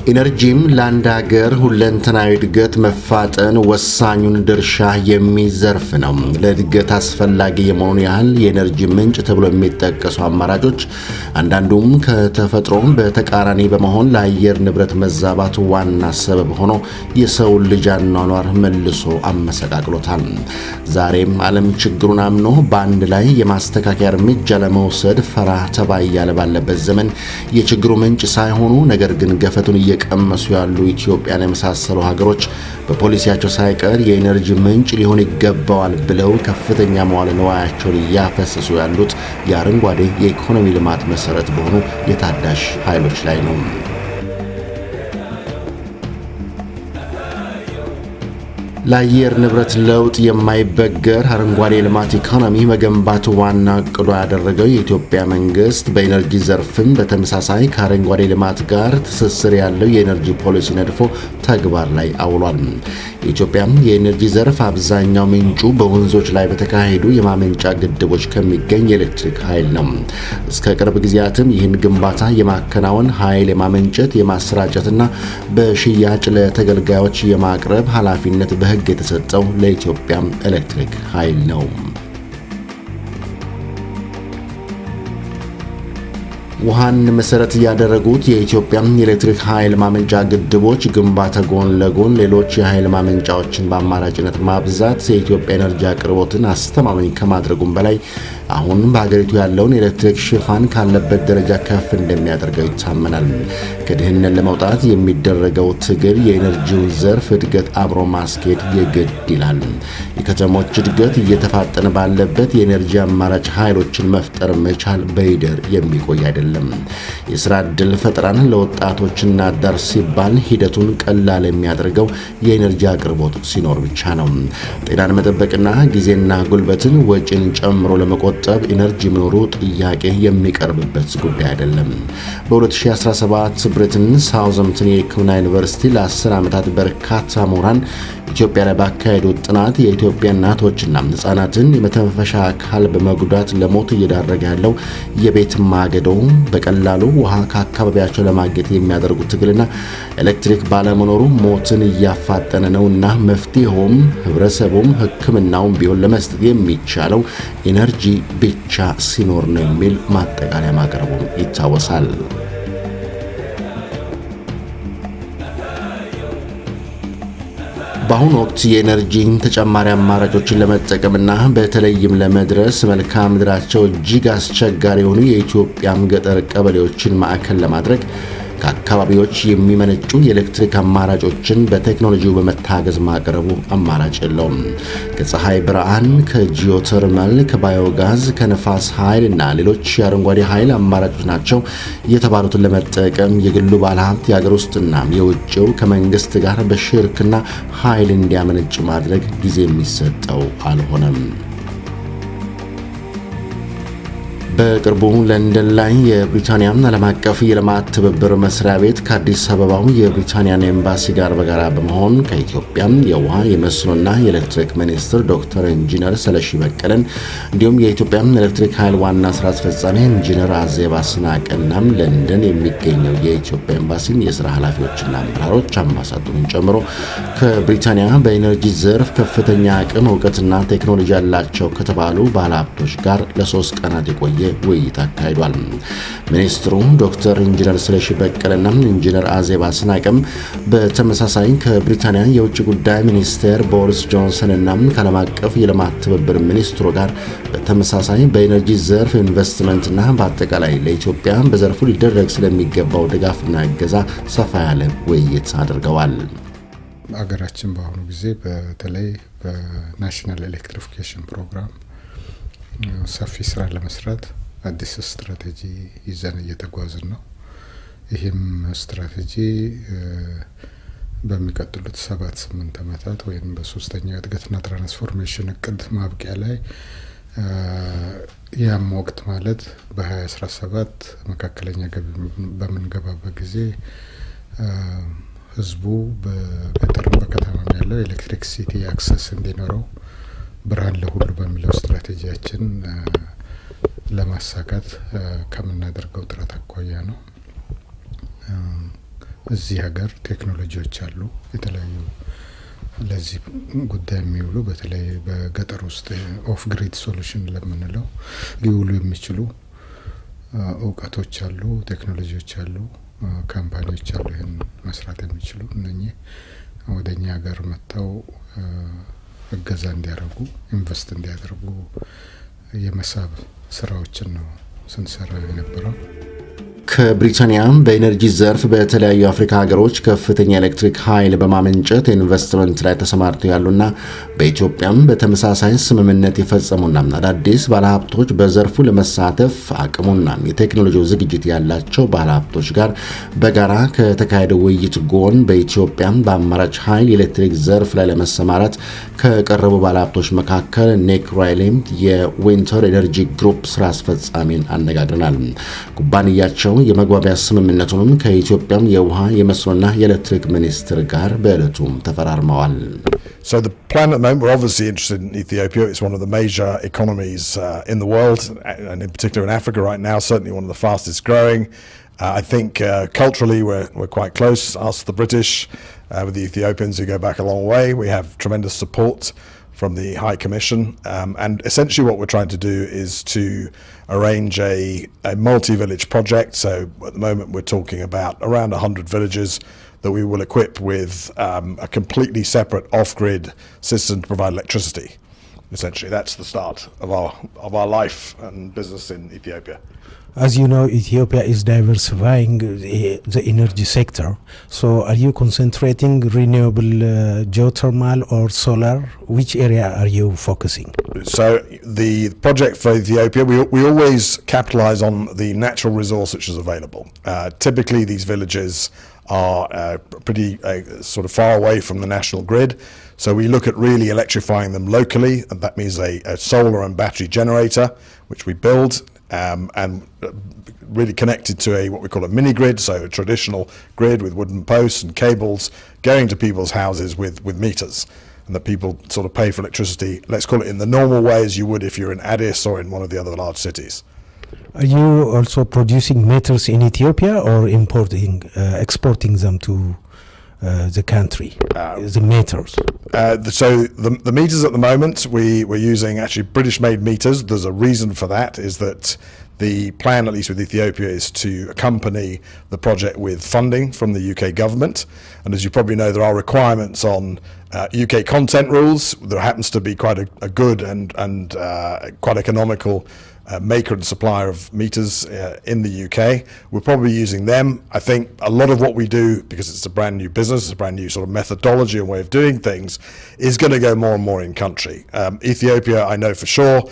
ኢነርጂም ለአንድ ሀገር ሁለንተናዊ እድገት መፋጠን ወሳኙን ድርሻ የሚዘርፍ ነው። ለእድገት አስፈላጊ የመሆኑ ያህል የኢነርጂ ምንጭ ተብሎ የሚጠቀሱ አማራጮች አንዳንዱም ከተፈጥሮ በተቃራኒ በመሆን ለአየር ንብረት መዛባት ዋና ሰበብ ሆኖ የሰው ልጅ አኗኗር መልሶ አመሰቃቅሎታል። ዛሬም ዓለም ችግሩን አምኖ በአንድ ላይ የማስተካከያ እርምጃ ለመውሰድ ፈራ ተባ ያለ ባለበት ዘመን የችግሩ ምንጭ ሳይሆኑ ነገር ግን ገፈቱን የቀመሱ ያሉ ኢትዮጵያን የመሳሰሉ ሀገሮች በፖሊሲያቸው ሳይቀር የኢነርጂ ምንጭ ሊሆን ይገባዋል ብለው ከፍተኛ መዋዕለ ንዋያቸውን ያፈሰሱ ያሉት የአረንጓዴ የኢኮኖሚ ልማት መሰረት በሆኑ የታዳሽ ኃይሎች ላይ ነው። ለአየር ንብረት ለውጥ የማይበገር አረንጓዴ ልማት ኢኮኖሚ መገንባት ዋና ዕቅዱ ያደረገው የኢትዮጵያ መንግስት በኢነርጂ ዘርፍም በተመሳሳይ ከአረንጓዴ ልማት ጋር ትስስር ያለው የኢነርጂ ፖሊሲ ነድፎ ተግባር ላይ አውሏል። የኢትዮጵያ የኢነርጂ ዘርፍ አብዛኛው ምንጩ በወንዞች ላይ በተካሄዱ የማመንጫ ግድቦች ከሚገኝ የኤሌክትሪክ ኃይል ነው። እስከ ቅርብ ጊዜያትም ይህን ግንባታ የማከናወን ኃይል የማመንጨት የማሰራጨትና በሽያጭ ለተገልጋዮች የማቅረብ ኃላፊነት በሕግ የተሰጠው ለኢትዮጵያ ኤሌክትሪክ ኃይል ነው። ውሃን መሰረት ያደረጉት የኢትዮጵያ ኤሌክትሪክ ኃይል ማመንጫ ግድቦች ግንባታ ጎን ለጎን ሌሎች የኃይል ማመንጫዎችን በአማራጭነት ማብዛት የኢትዮጵያ ኤነርጂ አቅርቦትን አስተማማኝ ከማድረጉም በላይ አሁን በአገሪቱ ያለውን ኤሌክትሪክ ሽፋን ካለበት ደረጃ ከፍ እንደሚያደርገው ይታመናል። ከድህነት ለመውጣት የሚደረገው ትግል የኤነርጂውን ዘርፍ እድገት አብሮ ማስኬድ የግድ ይላል። የከተሞች እድገት እየተፋጠነ ባለበት የኤነርጂ አማራጭ ኃይሎችን መፍጠር መቻል በይደር የሚቆይ አይደለም። የሥራ ዕድል ፈጠራን ለወጣቶችና ዳር ሲባል ሂደቱን ቀላል የሚያደርገው የኤነርጂ አቅርቦት ሲኖር ብቻ ነው። ጤናን መጠበቅና ጊዜና ጉልበትን ወጪን ጨምሮ ለመቆጠብ ኢነርጂ መኖሩ ጥያቄ የሚቀርብበት ጉዳይ አይደለም። በ2017 ብሪትን ሳውዘምፕተን የሕክምና ዩኒቨርሲቲ ለ10 ዓመታት በርካታ ምሁራን ኢትዮጵያ ላይ ባካሄዱት ጥናት የኢትዮጵያ እናቶችና ህጻናትን የመተንፈሻ አካል በመጉዳት ለሞት እየዳረገ ያለው የቤት ማገዶ በቀላሉ ውሃ ከአካባቢያቸው ለማግኘት የሚያደርጉት ትግልና ኤሌክትሪክ ባለመኖሩ ሞትን እያፋጠነ ነውና መፍትሄውም ህብረተሰቡም ሕክምናውን ቢሆን ለመስጠት የሚቻለው ኢነርጂ ብቻ ሲኖር ነው የሚል ማጠቃለያ ማቅረቡ ይታወሳል። በአሁኑ ወቅት የኤነርጂን ተጨማሪ አማራጮችን ለመጠቀምና በተለይም ለመድረስ መልክዓ ምድራቸው እጅግ አስቸጋሪ የሆኑ የኢትዮጵያ ገጠር ቀበሌዎችን ማዕከል ለማድረግ ከአካባቢዎች የሚመነጩ የኤሌክትሪክ አማራጮችን በቴክኖሎጂው በመታገዝ ማቅረቡ አማራጭ የለውም። ከፀሐይ ብርሃን፣ ከጂኦተርማል፣ ከባዮጋዝ፣ ከነፋስ ኃይል እና ሌሎች የአረንጓዴ ኃይል አማራጮች ናቸው የተባሉትን ለመጠቀም የግሉ ባለሀብት የሀገር ውስጥና የውጭው ከመንግስት ጋር በሽርክና ኃይል እንዲያመነጭ ማድረግ ጊዜ የሚሰጠው አልሆነም። በቅርቡ ለንደን ላይ የብሪታንያ ዓለም አቀፍ የልማት ትብብር መስሪያ ቤት ከአዲስ አበባው የብሪታንያ ኤምባሲ ጋር በጋራ በመሆን ከኢትዮጵያ የውሃ የመስኖና የኤሌክትሪክ ሚኒስትር ዶክተር ኢንጂነር ስለሺ በቀለን እንዲሁም የኢትዮጵያ ኤሌክትሪክ ኃይል ዋና ስራ አስፈጻሚ ኢንጂነር አዜብ አስናቀናም ለንደን የሚገኘው የኢትዮጵያ ኤምባሲ የሥራ ኃላፊዎችና አመራሮች አምባሳደሩን ጨምሮ ከብሪታንያ በኢነርጂ ዘርፍ ከፍተኛ አቅም ዕውቀትና ቴክኖሎጂ ያላቸው ከተባሉ ባለሀብቶች ጋር ለ3 ቀናት የቆየ ውይይት አካሂዷል። ሚኒስትሩ ዶክተር ኢንጂነር ስለሺ በቀለና ኢንጂነር አዜብ አስናቀም በተመሳሳይ ከብሪታንያ የውጭ ጉዳይ ሚኒስቴር ቦሪስ ጆንሰንና ከዓለም አቀፍ የልማት ትብብር ሚኒስትሩ ጋር በተመሳሳይ በኢነርጂ ዘርፍ ኢንቨስትመንትና በአጠቃላይ ለኢትዮጵያ በዘርፉ ሊደረግ ስለሚገባው ድጋፍና እገዛ ሰፋ ያለ ውይይት አድርገዋል። አገራችን በአሁኑ ጊዜ በተለይ በናሽናል ኤሌክትሪፊኬሽን ፕሮግራም ሰፊ ስራ ለመስራት አዲስ ስትራቴጂ ይዘን እየተጓዝን ነው። ይሄም ስትራቴጂ በሚቀጥሉት 7-8 ዓመታት ወይም በሶስተኛው እድገትና ትራንስፎርሜሽን እቅድ ማብቂያ ላይ ያም ወቅት ማለት በ2017 መካከለኛ ገቢ በመንገባበት ጊዜ ህዝቡ በገጠርም በከተማም ያለው ኤሌክትሪክ ሲቲ አክሰስ እንዲኖረው ብርሃን ለሁሉ በሚለው ስትራቴጂያችን ለማሳካት ከምናደርገው ጥረት አኳያ ነው። እዚህ ሀገር ቴክኖሎጂዎች አሉ የተለያዩ ለዚህ ጉዳይ የሚውሉ በተለይ በገጠር ውስጥ ኦፍ ግሪድ ሶሉሽን ለምንለው ሊውሉ የሚችሉ እውቀቶች አሉ ቴክኖሎጂዎች አሉ ካምፓኒዎች አሉ ይሄን መስራት የሚችሉ እነኚህ ወደኛ ሀገር መጥተው እገዛ እንዲያደርጉ ኢንቨስት እንዲያደርጉ የመሳብ ስራዎችን ነው ስንሰራ የነበረው ከብሪታንያ በኤነርጂ ዘርፍ በተለያዩ አፍሪካ ሀገሮች ከፍተኛ ኤሌክትሪክ ኃይል በማመንጨት ኢንቨስትመንት ላይ ተሰማርተው ያሉና በኢትዮጵያም በተመሳሳይ ስምምነት የፈጸሙና አዳዲስ ባለሀብቶች በዘርፉ ለመሳተፍ አቅሙና የቴክኖሎጂው ዝግጅት ያላቸው ባለሀብቶች ጋር በጋራ ከተካሄደው ውይይት ጎን በኢትዮጵያም በአማራጭ ኃይል ኤሌክትሪክ ዘርፍ ላይ ለመሰማራት ከቀረቡ ባለሀብቶች መካከል ኒክ ራይሌም የዊንተር ኤነርጂ ግሩፕ ስራ አስፈጻሚን አነጋግረናል ኩባንያቸው የመግባቢያ ስምምነቱንም ከኢትዮጵያም የውሃ የመስኖና የኤሌክትሪክ ሚኒስትር ጋር በእለቱም ተፈራርመዋል So the plan at the moment, we're obviously interested in Ethiopia. It's one of the major economies in the world, and in particular in Africa right now, certainly one of the fastest growing. I think culturally we're quite close. Ask the British, with the Ethiopians who go back a long way. We have tremendous support from the High Commission, and essentially what we're trying to do is to arrange a multi-village project. So at the moment we're talking about around 100 villages that we will equip with a completely separate off-grid system to provide electricity. Essentially that's the start of our life and business in Ethiopia. As you know, Ethiopia is diversifying the energy sector. So are you concentrating renewable geothermal or solar? Which area are you focusing? So the project for Ethiopia, we always capitalize on the natural resource which is available. Typically these villages are pretty sort of far away from the national grid. So we look at really electrifying them locally, and that means a solar and battery generator, which we build. And really connected to what we call a mini grid, so a traditional grid with wooden posts and cables going to people's houses with meters, and that people sort of pay for electricity, let's call it in the normal way as you would if you're in Addis or in one of the other large cities. Are you also producing meters in Ethiopia or exporting them to the country, the meters? So the meters at the moment, we're using actually British-made meters. There's a reason for that, is that the plan, at least with Ethiopia, is to accompany the project with funding from the UK government. And as you probably know, there are requirements on UK content rules. There happens to be quite a good and quite economical maker and supplier of meters in the UK. We're probably using them. I think a lot of what we do, because it's a brand new business, it's a brand new sort of methodology and way of doing things, is going to go more and more in country. Ethiopia, I know for sure.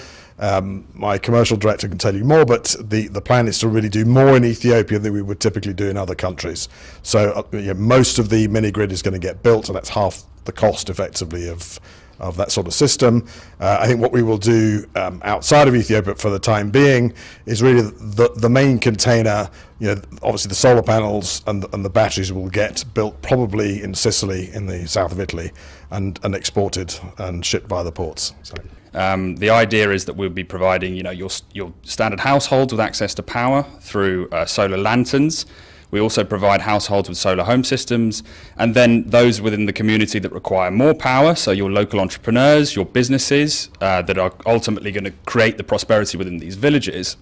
My commercial director can tell you more, but the plan is to really do more in Ethiopia than we would typically do in other countries. So most of the mini grid is going to get built, and that's half the cost effectively of that sort of system. I think what we will do outside of Ethiopia for the time being is really the main container, obviously the solar panels and the batteries will get built probably in Sicily in the south of Italy and exported and shipped via the ports. So. The idea is that we'll be providing your standard households with access to power through solar lanterns. We also provide households with solar home systems, and then those within the community that require more power, so your local entrepreneurs, your businesses that are ultimately going to create the prosperity within these villages,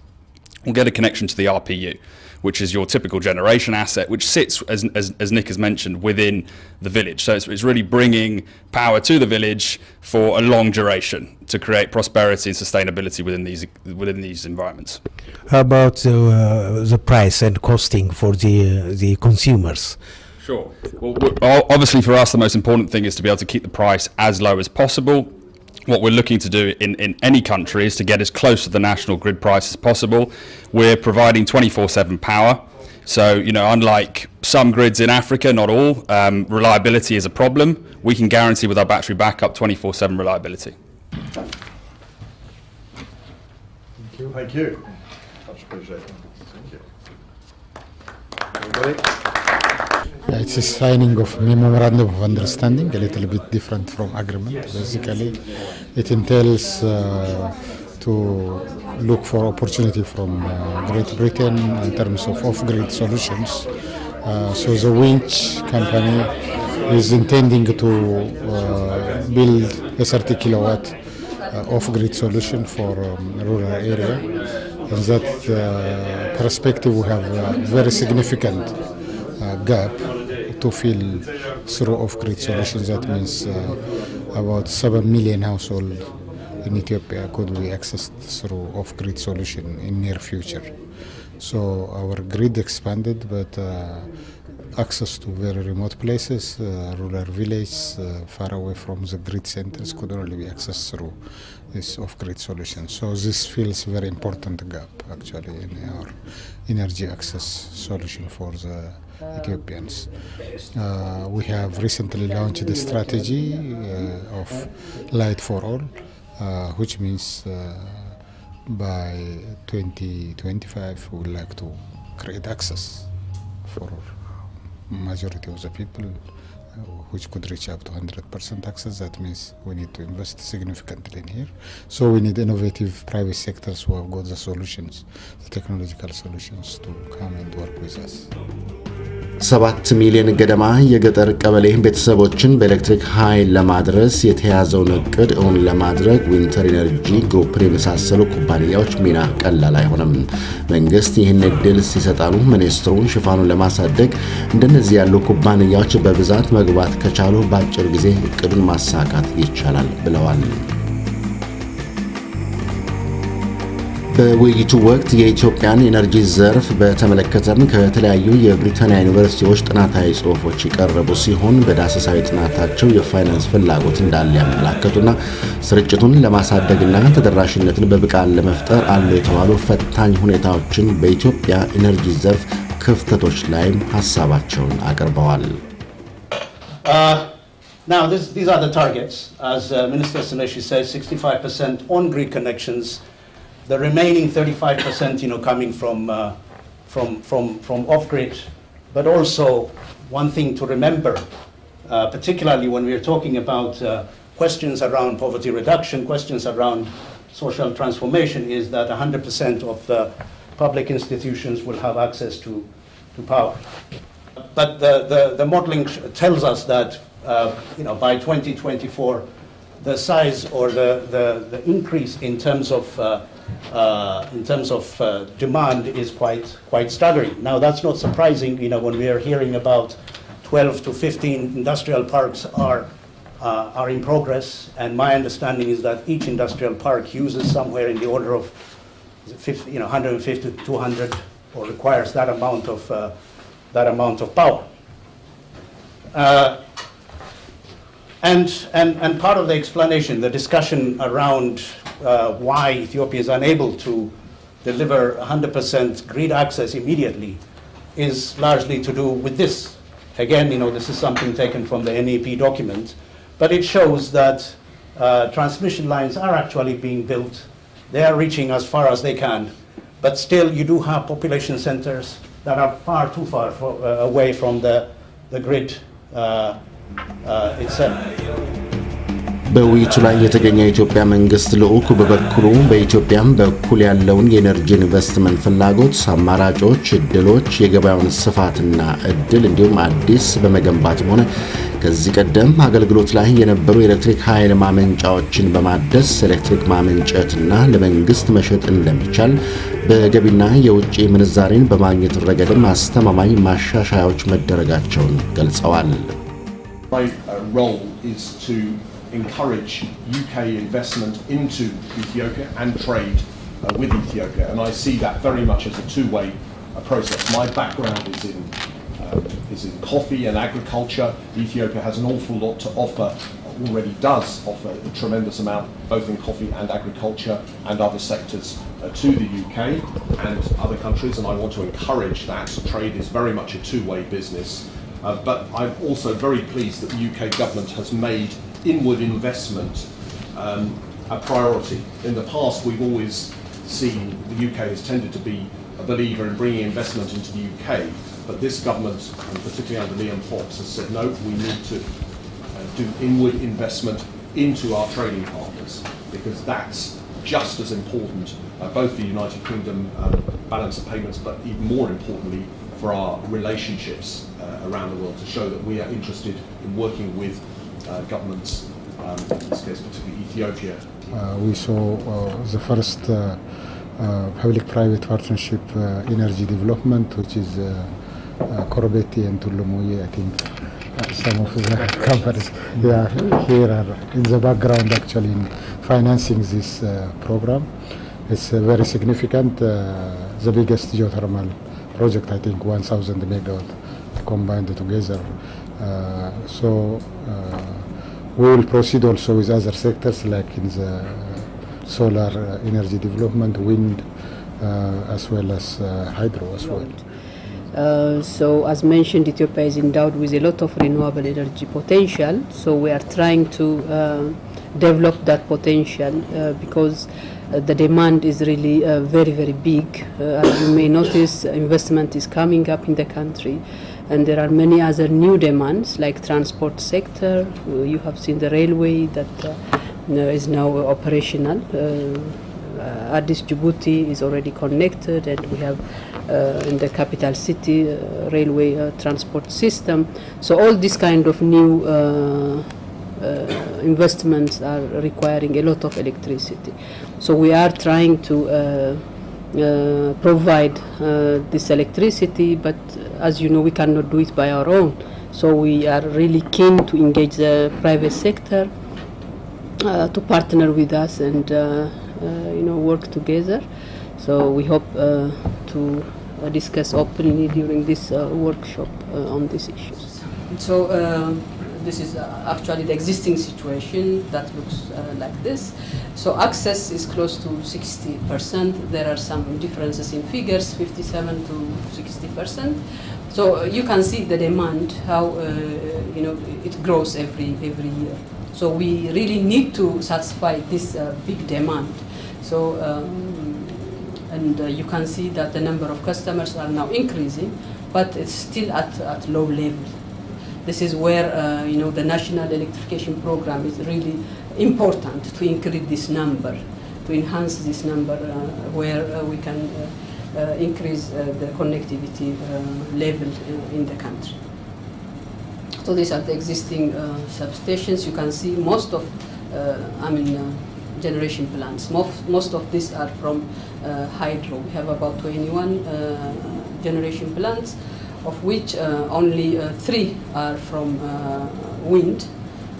will get a connection to the RPU, which is your typical generation asset, which sits, as Nick has mentioned, within the village. So it's really bringing power to the village for a long duration to create prosperity and sustainability within these environments. How about the price and costing for the consumers? Sure. Well, obviously for us, the most important thing is to be able to keep the price as low as possible. What we're looking to do in any country is to get as close to the national grid price as possible. We're providing 24/7 power. So, unlike some grids in Africa, not all, reliability is a problem. We can guarantee with our battery backup 24/7 reliability. Thank you. Much appreciated. Thank you. Anybody? It's a signing of memorandum of understanding, a little bit different from agreement. Basically, it entails to look for opportunity from Great Britain in terms of off-grid solutions So the winch company is intending to build a 30 kilowatt off-grid solution for rural area. In that perspective, we have a very significant gap to fill through off-grid solutions. That means about 7 million households in Ethiopia could be accessed through off-grid solution in near future. So our grid expanded, but access to very remote places, rural villages, far away from the grid centers could only be accessed through this off-grid solution. So this feels very important gap actually in our energy access solution for the Ethiopians. We have recently launched the strategy of Light for All, which means by 2025 we would like to create access for majority of the people, which could reach up to 100% access. That means we need to invest significantly in here. So we need innovative private sectors who have got the solutions, the technological solutions to come and work with us. 7 ሚሊዮን ገደማ የገጠር ቀበሌ ቤተሰቦችን በኤሌክትሪክ ኃይል ለማድረስ የተያዘውን እቅድ እውን ለማድረግ ዊንተር ኢነርጂ ግሩፕን የመሳሰሉ ኩባንያዎች ሚና ቀላል አይሆንም። መንግስት ይህን እድል ሲሰጣሉ ሚኒስትሩን ሽፋኑን ለማሳደግ እንደነዚህ ያሉ ኩባንያዎች በብዛት መግባት ከቻሉ በአጭር ጊዜ እቅዱን ማሳካት ይቻላል ብለዋል። በውይይቱ ወቅት የኢትዮጵያን ኤነርጂ ዘርፍ በተመለከተም ከተለያዩ የብሪታንያ ዩኒቨርሲቲዎች ጥናታዊ ጽሑፎች የቀረቡ ሲሆን በዳሰሳዊ ጥናታቸው የፋይናንስ ፍላጎት እንዳለ ያመለከቱና ስርጭቱን ለማሳደግና ተደራሽነትን በብቃት ለመፍጠር አሉ የተባሉ ፈታኝ ሁኔታዎችን በኢትዮጵያ ኤነርጂ ዘርፍ ክፍተቶች ላይም ሐሳባቸውን አቀርበዋል። Now these are the targets. As Minister Saneshi says, 65% on-grid connections. The remaining 35%, coming from off-grid, but also one thing to remember, particularly when we are talking about questions around poverty reduction, questions around social transformation, is that 100% of the public institutions will have access to power. But the modeling tells us that, by 2024, the size or the increase in terms of demand is quite staggering. Now that's not surprising, when we are hearing about 12 to 15 industrial parks are in progress, and my understanding is that each industrial park uses somewhere in the order of 150 to 200, or requires that amount of power. And part of the explanation, the discussion around why Ethiopia is unable to deliver 100% grid access immediately is largely to do with this. Again, this is something taken from the NEP document, but it shows that transmission lines are actually being built. They are reaching as far as they can, but still you do have population centers that are far too far away from the grid itself. በውይይቱ ላይ የተገኘው የኢትዮጵያ መንግስት ልዑክ በበኩሉ በኢትዮጵያም በኩል ያለውን የኤነርጂ ኢንቨስትመንት ፍላጎት፣ አማራጮች፣ እድሎች፣ የገበያውን ስፋትና እድል እንዲሁም አዲስ በመገንባትም ሆነ ከዚህ ቀደም አገልግሎት ላይ የነበሩ የኤሌክትሪክ ኃይል ማመንጫዎችን በማደስ ኤሌክትሪክ ማመንጨትና ለመንግስት መሸጥ እንደሚቻል በገቢና የውጭ ምንዛሬን በማግኘት ረገድም አስተማማኝ ማሻሻያዎች መደረጋቸውን ገልጸዋል። My role is to encourage UK investment into Ethiopia and trade with Ethiopia, and I see that very much as a two-way process. My background is in coffee and agriculture. Ethiopia has an awful lot to offer, already does offer a tremendous amount, both in coffee and agriculture and other sectors to the UK and other countries, and I want to encourage that. Trade is very much a two-way business, but I'm also very pleased that the UK government has made inward investment a priority. In the past, we've always seen the UK has tended to be a believer in bringing investment into the UK, but this government, and particularly under Liam Fox, has said no, we need to do inward investment into our trading partners, because that's just as important, both the United Kingdom balance of payments, but even more importantly for our relationships around the world, to show that we are interested in working with governments, in this case particularly Ethiopia. We saw the first public-private partnership energy development, which is Korobeti and Tulumuye. I think some of the companies here are in the background actually in financing this program. It's very significant, the biggest geothermal project, I think 1,000 megawatt combined together. We will proceed also with other sectors like in the solar energy development, wind, as well as hydro as well. So as mentioned, Ethiopia is endowed with a lot of renewable energy potential. So we are trying to develop that potential because the demand is really very, very big. As you may notice, investment is coming up in the country. And there are many other new demands like transport sector. You have seen the railway that is now operational. Addis Djibouti is already connected, and we have in the capital city railway transport system. So all these kind of new investments are requiring a lot of electricity. So we are trying to provide this electricity, but as you know, we cannot do it by our own. So we are really keen to engage the private sector to partner with us and work together. So we hope to discuss openly during this workshop on these issues. So this is actually the existing situation that looks like this. So access is close to 60%. There are some differences in figures, 57 to 60%. So you can see the demand, how it grows every year. So we really need to satisfy this big demand. So you can see that the number of customers are now increasing, but it's still at low level. This is where the national electrification program is really important to increase this number, to enhance this number, where we can increase the connectivity level in the country. So these are the existing substations. You can see most of, generation plants. Most of these are from hydro. We have about 21 generation plants, of which only 3 are from wind,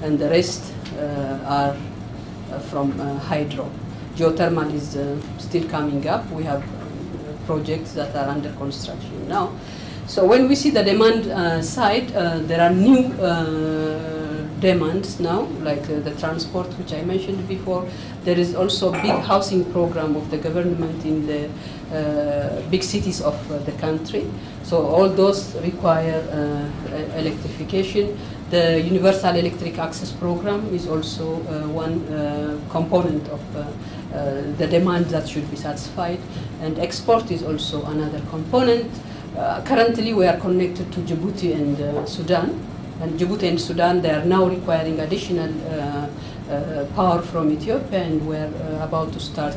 and the rest are from hydro. Geothermal is still coming up. We have projects that are under construction now. So when we see the demand side, there are new demands now, like the transport, which I mentioned before. There is also a big housing program of the government in the big cities of the country. So all those require electrification. The Universal Electric Access Program is also one component of the demand that should be satisfied. And export is also another component. Currently we are connected to Djibouti and Sudan. And Djibouti and Sudan, they are now requiring additional power from Ethiopia, and we're about to start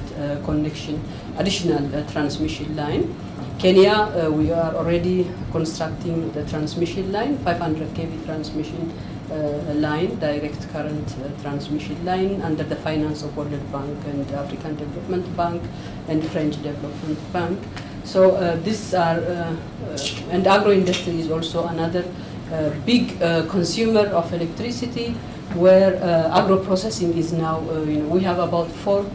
additional transmission line. Kenya, we are already constructing the transmission line, 500 kV transmission line, direct current transmission line under the finance of World Bank and African Development Bank and French Development Bank. So these are, and agro-industry is also another big consumer of electricity, where agro-processing is now, we have about 4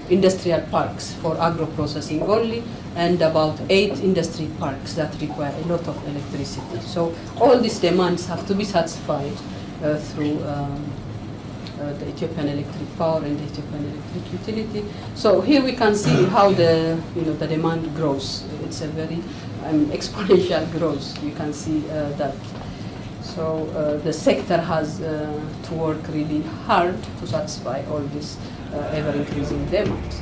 industrial parks for agro-processing only, and about 8 industry parks that require a lot of electricity. So all these demands have to be satisfied through the Ethiopian Electric Power and the Ethiopian Electric Utility. So here we can see how the demand grows. It's a very exponential growth. You can see that. So the sector has to work really hard to satisfy all these ever-increasing demands.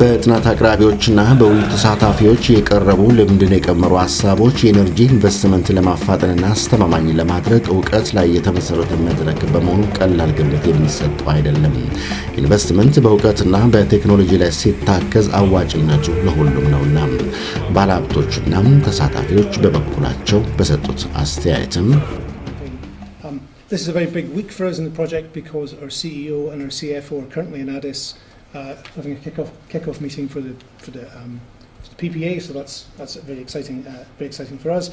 በጥናት አቅራቢዎችና በውይይት ተሳታፊዎች የቀረቡ ልምድን የቀመሩ ሐሳቦች የኤነርጂ ኢንቨስትመንት ለማፋጠንና አስተማማኝ ለማድረግ ዕውቀት ላይ የተመሰረተ መድረክ በመሆኑ ቀላል ግምት የሚሰጠው አይደለም። ኢንቨስትመንት በዕውቀትና በቴክኖሎጂ ላይ ሲታከዝ አዋጭነቱ ለሁሉም ነውና ባለሀብቶችና ተሳታፊዎች በበኩላቸው በሰጡት አስተያየትም This is a very big week for us in the project because our CEO and our CFO are currently in Addis having a kick-off meeting for the PPA, so that's very exciting for us.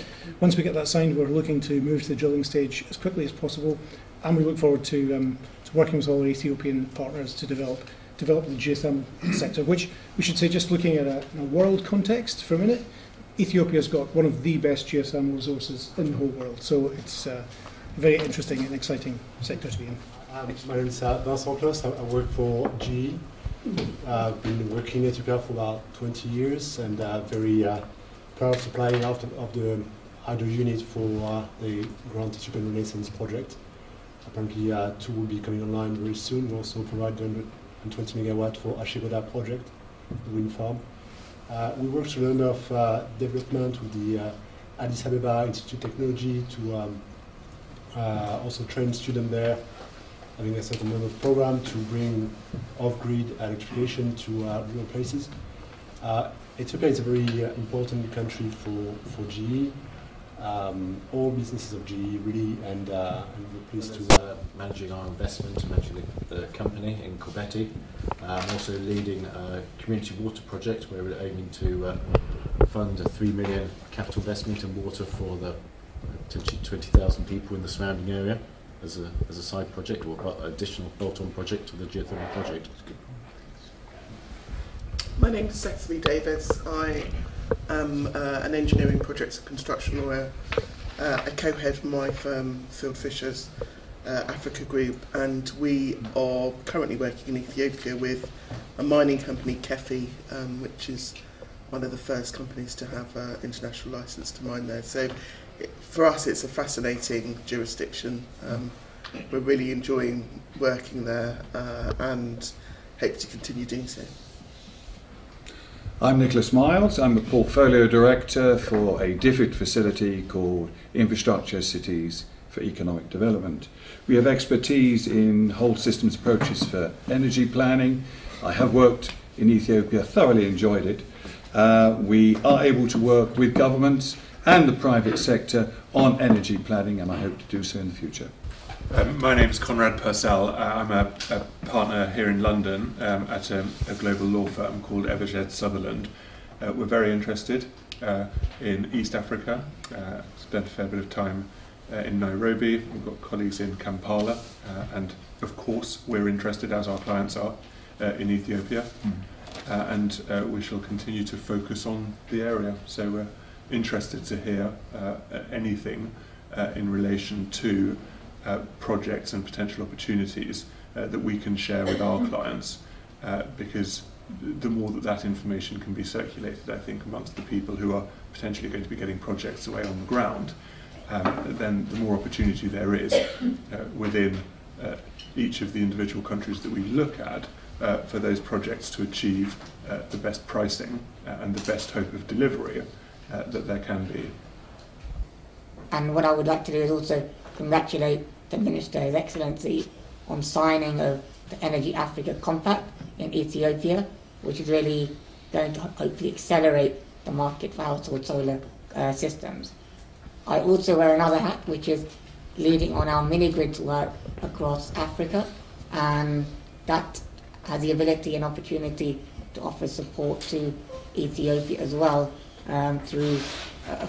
Once we get that signed, we're looking to move to the drilling stage as quickly as possible, and we look forward to working with all our Ethiopian partners to develop the geothermal sector, which we should say, just looking at a world context for a minute, Ethiopia's got one of the best geothermal resources in the whole world, so it's a very interesting and exciting sector to be in. My name is Vincent Klaus. I work for GE. I've been working in Ethiopia for about 20 years and very proud of supplying of the hydro unit for the Grand Ethiopian Renaissance project. Apparently, two will be coming online very soon. We also provide 120 megawatt for Ashigoda project, the wind farm. We worked on a number of development with the Addis Ababa Institute of Technology to also train students there, having a certain number of programs to bring off-grid electrification to rural places. Ethiopia is a very important country for GE. All businesses of GE really, and we're pleased to managing our investment, managing the company in Kobeti. Also leading a community water project where we're aiming to fund a 3 million capital investment in water for the potentially 20,000 people in the surrounding area as a side project or additional bolt-on project to the geothermal project. My name is Cecily Davis. I am an engineering projects and construction lawyer. I co-head my firm, Field Fishers Africa Group, and we are currently working in Ethiopia with a mining company, Kefi, which is one of the first companies to have an international license to mine there. So for us, it's a fascinating jurisdiction. We're really enjoying working there and hope to continue doing so. I'm Nicholas Miles. I'm a portfolio director for a DFID facility called Infrastructure Cities for Economic Development. We have expertise in whole systems approaches for energy planning. I have worked in Ethiopia, thoroughly enjoyed it. We are able to work with governments and the private sector on energy planning, and I hope to do so in the future. My name is Conrad Purcell. I'm a partner here in London at a global law firm called Evershed Sutherland. We're very interested in East Africa. Spent a fair bit of time in Nairobi. We've got colleagues in Kampala, and of course we're interested, as our clients are, in Ethiopia. And we shall continue to focus on the area. So we're interested to hear anything in relation to projects and potential opportunities that we can share with our clients, because the more that information can be circulated, I think, amongst the people who are potentially going to be getting projects away on the ground, then the more opportunity there is within each of the individual countries that we look at for those projects to achieve the best pricing and the best hope of delivery that there can be. And what I would like to do is also congratulate the Minister, His Excellency, on signing of the Energy Africa Compact in Ethiopia, which is really going to hopefully accelerate the market for household solar systems. I also wear another hat, which is leading on our mini-grids work across Africa, and that has the ability and opportunity to offer support to Ethiopia as well, through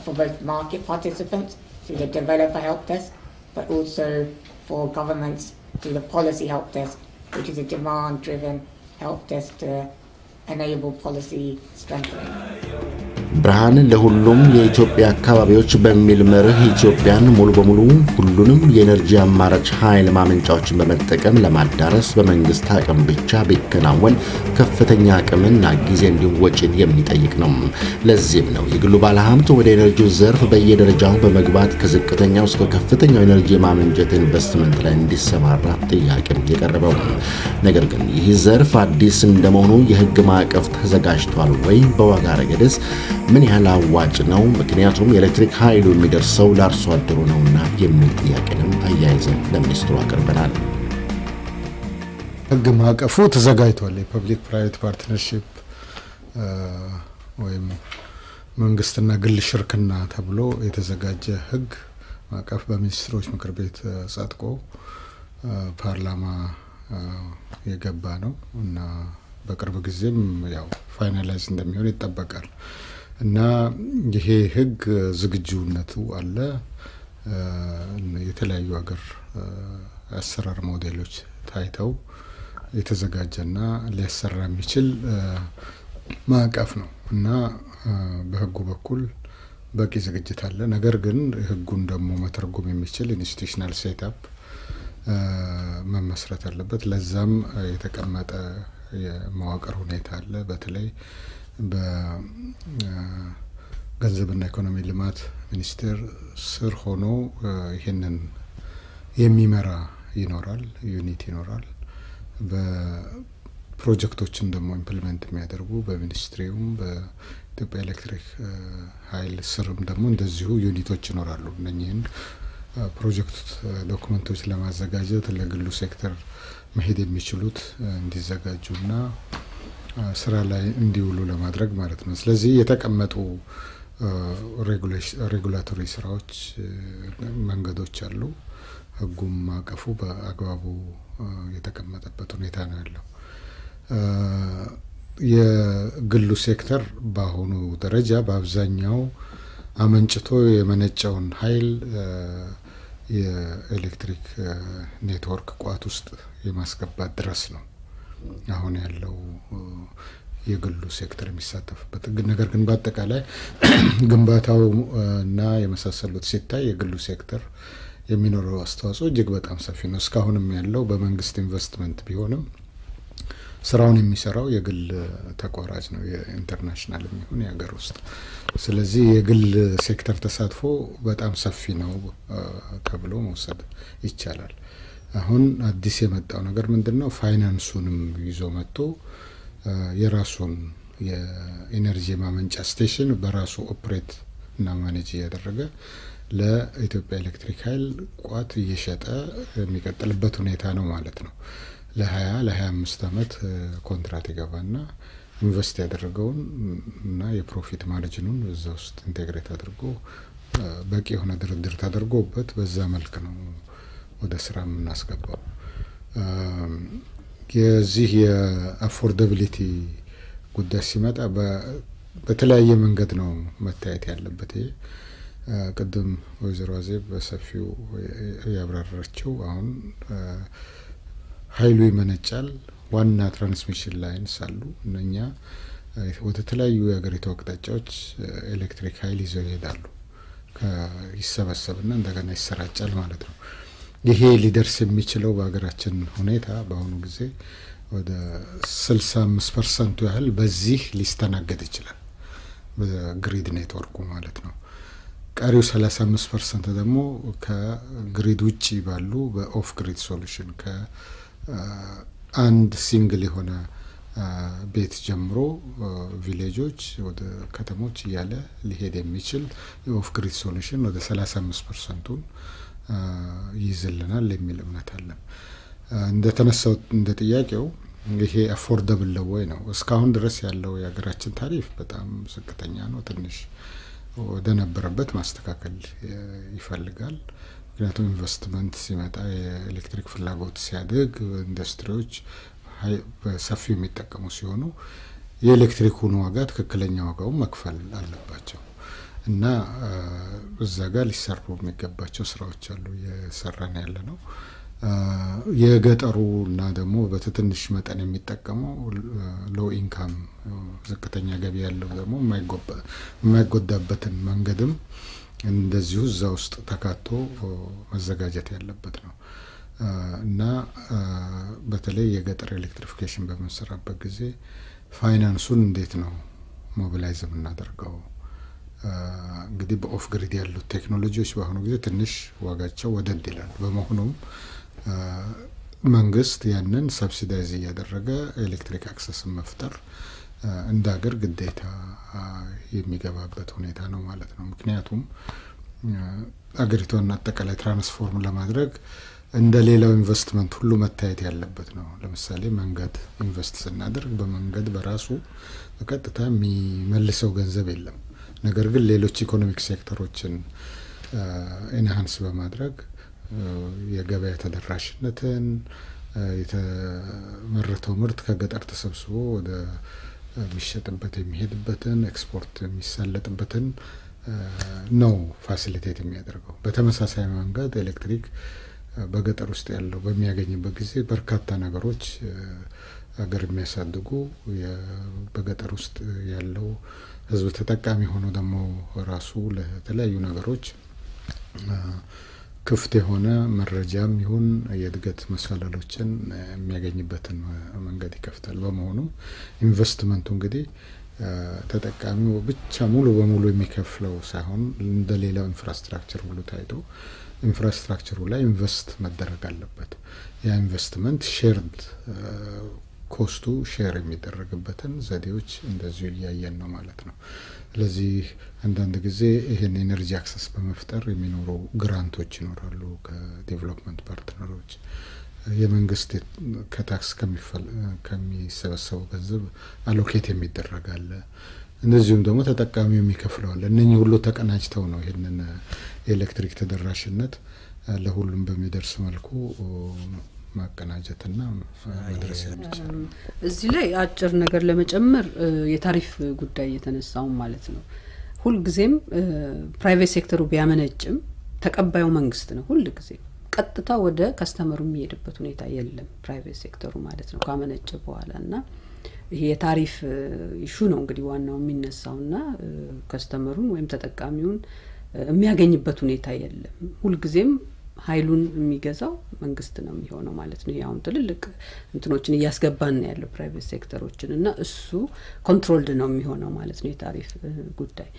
for both market participants, through the developer help desk, but also for governments through the policy help desk, which is a demand-driven help desk to enable policy strengthening. ብርሃን ለሁሉም የኢትዮጵያ አካባቢዎች በሚል መርህ ኢትዮጵያን ሙሉ በሙሉ ሁሉንም የኤነርጂ አማራጭ ኃይል ማመንጫዎችን በመጠቀም ለማዳረስ በመንግስት አቅም ብቻ ቢከናወን ከፍተኛ አቅምና ጊዜ እንዲሁም ወጪን የሚጠይቅ ነው። ለዚህም ነው የግሉ ባለሀብት ወደ ኤነርጂው ዘርፍ በየደረጃው በመግባት ከዝቅተኛው እስከ ከፍተኛው ኤነርጂ ማመንጨት ኢንቨስትመንት ላይ እንዲሰማራ ጥያቄም የቀረበው። ነገር ግን ይህ ዘርፍ አዲስ እንደመሆኑ የህግ ማዕቀፍ ተዘጋጅቷል ወይ? በዋጋ ረገድስ ምን ያህል አዋጭ ነው? ምክንያቱም የኤሌክትሪክ ኃይሉ የሚደርሰው ለአርሶ አደሩ ነውና የሚል ጥያቄንም አያይዘን ለሚኒስትሩ አቅርበናል። ህግ ማዕቀፉ ተዘጋጅቷል። የፐብሊክ ፕራይቬት ፓርትነርሺፕ ወይም መንግስትና ግል ሽርክና ተብሎ የተዘጋጀ ህግ ማዕቀፍ በሚኒስትሮች ምክር ቤት ጸድቆ ፓርላማ የገባ ነው እና በቅርብ ጊዜም ያው ፋይናላይዝ እንደሚሆን ይጠበቃል እና ይሄ ህግ ዝግጁነቱ አለ። የተለያዩ ሀገር አሰራር ሞዴሎች ታይተው የተዘጋጀና ሊያሰራ የሚችል ማዕቀፍ ነው እና በህጉ በኩል በቂ ዝግጅት አለ። ነገር ግን ህጉን ደግሞ መተርጎም የሚችል ኢንስቲትዩሽናል ሴትአፕ መመስረት አለበት። ለዛም የተቀመጠ የመዋቅር ሁኔታ አለ። በተለይ በገንዘብና ኢኮኖሚ ልማት ሚኒስቴር ስር ሆኖ ይሄንን የሚመራ ይኖራል፣ ዩኒት ይኖራል። በፕሮጀክቶችን ደግሞ ኢምፕሊሜንት የሚያደርጉ በሚኒስትሪውም በኢትዮጵያ ኤሌክትሪክ ኃይል ስርም ደግሞ እንደዚሁ ዩኒቶች ይኖራሉ። እነኚህን ፕሮጀክት ዶክመንቶች ለማዘጋጀት ለግሉ ሴክተር መሄድ የሚችሉት እንዲዘጋጁና ስራ ላይ እንዲውሉ ለማድረግ ማለት ነው። ስለዚህ የተቀመጡ ሬጉላቶሪ ስራዎች መንገዶች አሉ። ህጉም ማዕቀፉ በአግባቡ የተቀመጠበት ሁኔታ ነው ያለው። የግሉ ሴክተር በአሁኑ ደረጃ በአብዛኛው አመንጭቶ የመነጨውን ኃይል የኤሌክትሪክ ኔትወርክ ቋት ውስጥ የማስገባት ድረስ ነው አሁን ያለው የግሉ ሴክተር የሚሳተፍበት። ነገር ግን በአጠቃላይ ግንባታው እና የመሳሰሉት ሲታይ የግሉ ሴክተር የሚኖረው አስተዋጽኦ እጅግ በጣም ሰፊ ነው። እስካሁንም ያለው በመንግስት ኢንቨስትመንት ቢሆንም ስራውን የሚሰራው የግል ተቋራጭ ነው፣ የኢንተርናሽናል የሚሆን የሀገር ውስጥ። ስለዚህ የግል ሴክተር ተሳትፎ በጣም ሰፊ ነው ተብሎ መውሰድ ይቻላል። አሁን አዲስ የመጣው ነገር ምንድነው? ፋይናንሱንም ይዞ መጥቶ የራሱን የኢነርጂ ማመንጫ ስቴሽን በራሱ ኦፕሬት እና ማኔጅ እያደረገ ለኢትዮጵያ ኤሌክትሪክ ኃይል ቋት እየሸጠ የሚቀጥልበት ሁኔታ ነው ማለት ነው። ለ25 አመት ኮንትራት ይገባና ኢንቨስት ያደረገውን እና የፕሮፊት ማርጂኑን እዛ ውስጥ ኢንቴግሬት አድርጎ በቂ የሆነ ድርድር ተደርጎበት በዛ መልክ ነው ወደ ስራ የምናስገባው። የዚህ የአፎርዳቢሊቲ ጉዳይ ሲመጣ በተለያየ መንገድ ነው መታየት ያለበት። ይሄ ቅድም ወይዘሮ አዜብ በሰፊው ያብራራቸው አሁን ኃይሉ ይመነጫል። ዋና ትራንስሚሽን ላይንስ አሉ። እነኛ ወደ ተለያዩ የሀገሪቱ አቅጣጫዎች ኤሌክትሪክ ኃይል ይዘው ይሄዳሉ። ይሰበሰብና እንደገና ይሰራጫል ማለት ነው። ይሄ ሊደርስ የሚችለው በሀገራችን ሁኔታ በአሁኑ ጊዜ ወደ 65% ያህል በዚህ ሊስተናገድ ይችላል፣ በግሪድ ኔትወርኩ ማለት ነው። ቀሪው 35% ደግሞ ከግሪድ ውጪ ባሉ በኦፍ ግሪድ ሶሉሽን ከአንድ ሲንግል የሆነ ቤት ጀምሮ ቪሌጆች ወደ ከተሞች እያለ ሊሄድ የሚችል የኦፍ ግሪድ ሶሉሽን ወደ 35%ን ይይዝልናል የሚል እምነት አለን። እንደተነሳው እንደ ጥያቄው ይሄ አፎርደብል ነው ወይ ነው። እስካሁን ድረስ ያለው የሀገራችን ታሪፍ በጣም ዝቅተኛ ነው። ትንሽ ወደ ነበረበት ማስተካከል ይፈልጋል። ምክንያቱም ኢንቨስትመንት ሲመጣ የኤሌክትሪክ ፍላጎት ሲያድግ ኢንዱስትሪዎች በሰፊው የሚጠቀሙ ሲሆኑ የኤሌክትሪኩን ዋጋ ትክክለኛ ዋጋውን መክፈል አለባቸው እና እዛ ጋር ሊሰሩ የሚገባቸው ስራዎች አሉ፣ እየሰራን ያለ ነው። የገጠሩና ደግሞ በትንሽ መጠን የሚጠቀመው ሎ ኢንካም ዝቅተኛ ገቢ ያለው ደግሞ የማይጎዳበትን መንገድም እንደዚሁ እዛ ውስጥ ተካቶ መዘጋጀት ያለበት ነው እና በተለይ የገጠር ኤሌክትሪፊኬሽን በመሰራበት ጊዜ ፋይናንሱን እንዴት ነው ሞቢላይዝ የምናደርገው እንግዲህ በኦፍ ግሪድ ያሉት ቴክኖሎጂዎች በአሁኑ ጊዜ ትንሽ ዋጋቸው ወደድ ይላል በመሆኑም መንግስት ያንን ሰብሲዳይዝ ያደረገ ኤሌክትሪክ አክሰስ መፍጠር እንደ ሀገር ግዴታ የሚገባበት ሁኔታ ነው ማለት ነው ምክንያቱም አገሪቷን አጠቃላይ ትራንስፎርም ለማድረግ እንደ ሌላው ኢንቨስትመንት ሁሉ መታየት ያለበት ነው ለምሳሌ መንገድ ኢንቨስት ስናደርግ በመንገድ በራሱ በቀጥታ የሚመልሰው ገንዘብ የለም ነገር ግን ሌሎች ኢኮኖሚክ ሴክተሮችን ኢንሃንስ በማድረግ የገበያ ተደራሽነትን የተመረተው ምርት ከገጠር ተሰብስቦ ወደ የሚሸጥበት የሚሄድበትን ኤክስፖርት የሚሳለጥበትን ነው ፋሲሊቴት የሚያደርገው በተመሳሳይ መንገድ ኤሌክትሪክ በገጠር ውስጥ ያለው በሚያገኝበት ጊዜ በርካታ ነገሮች አገር የሚያሳድጉ በገጠር ውስጥ ያለው ህዝብ ተጠቃሚ ሆኖ ደግሞ ራሱ ለተለያዩ ነገሮች ክፍት የሆነ መረጃም ይሁን የድገት መሰላሎችን የሚያገኝበትን መንገድ ይከፍታል በመሆኑ ኢንቨስትመንቱ እንግዲህ ተጠቃሚው ብቻ ሙሉ በሙሉ የሚከፍለው ሳይሆን እንደሌላው ኢንፍራስትራክቸር ሁሉ ታይቶ ኢንፍራስትራክቸሩ ላይ ኢንቨስት መደረግ አለበት ያ ኢንቨስትመንት ሼርድ ኮስቱ ሼር የሚደረግበትን ዘዴዎች እንደዚሁ ያያየን ነው ማለት ነው ስለዚህ አንዳንድ ጊዜ ይሄን ኤነርጂ አክሰስ በመፍጠር የሚኖሩ ግራንቶች ይኖራሉ ከዴቨሎፕመንት ፓርትነሮች የመንግስት ከታክስ ከሚሰበሰበው ገንዘብ አሎኬት የሚደረጋል እንደዚሁም ደግሞ ተጠቃሚው የሚከፍለዋል እነኚህ ሁሉ ተቀናጅተው ነው ይሄንን ኤሌክትሪክ ተደራሽነት ለሁሉም በሚደርስ መልኩ ማቀናጀትና መድረስ ይችላል እዚህ ላይ አጭር ነገር ለመጨመር የታሪፍ ጉዳይ የተነሳው ማለት ነው ሁሉ ጊዜም ፕራይቬት ሴክተሩ ቢያመነጭም ተቀባዩ መንግስት ነው ሁሉ ጊዜ ቀጥታ ወደ ከስተመሩ የሚሄድበት ሁኔታ የለም ፕራይቬት ሴክተሩ ማለት ነው ካመነጨ በኋላና ይሄ የታሪፍ ኢሹ ነው እንግዲህ ዋናው የሚነሳውና ከስተመሩን ወይም ተጠቃሚውን የሚያገኝበት ሁኔታ የለም ሁሉ ጊዜም ኃይሉን የሚገዛው መንግስት ነው የሚሆነው ማለት ነው ያው ትልልቅ እንትኖችን ያስገባን ያለው ፕራይቬት ሴክተሮችን እና እሱ ኮንትሮልድ ነው የሚሆነው ማለት ነው የታሪፍ ጉዳይ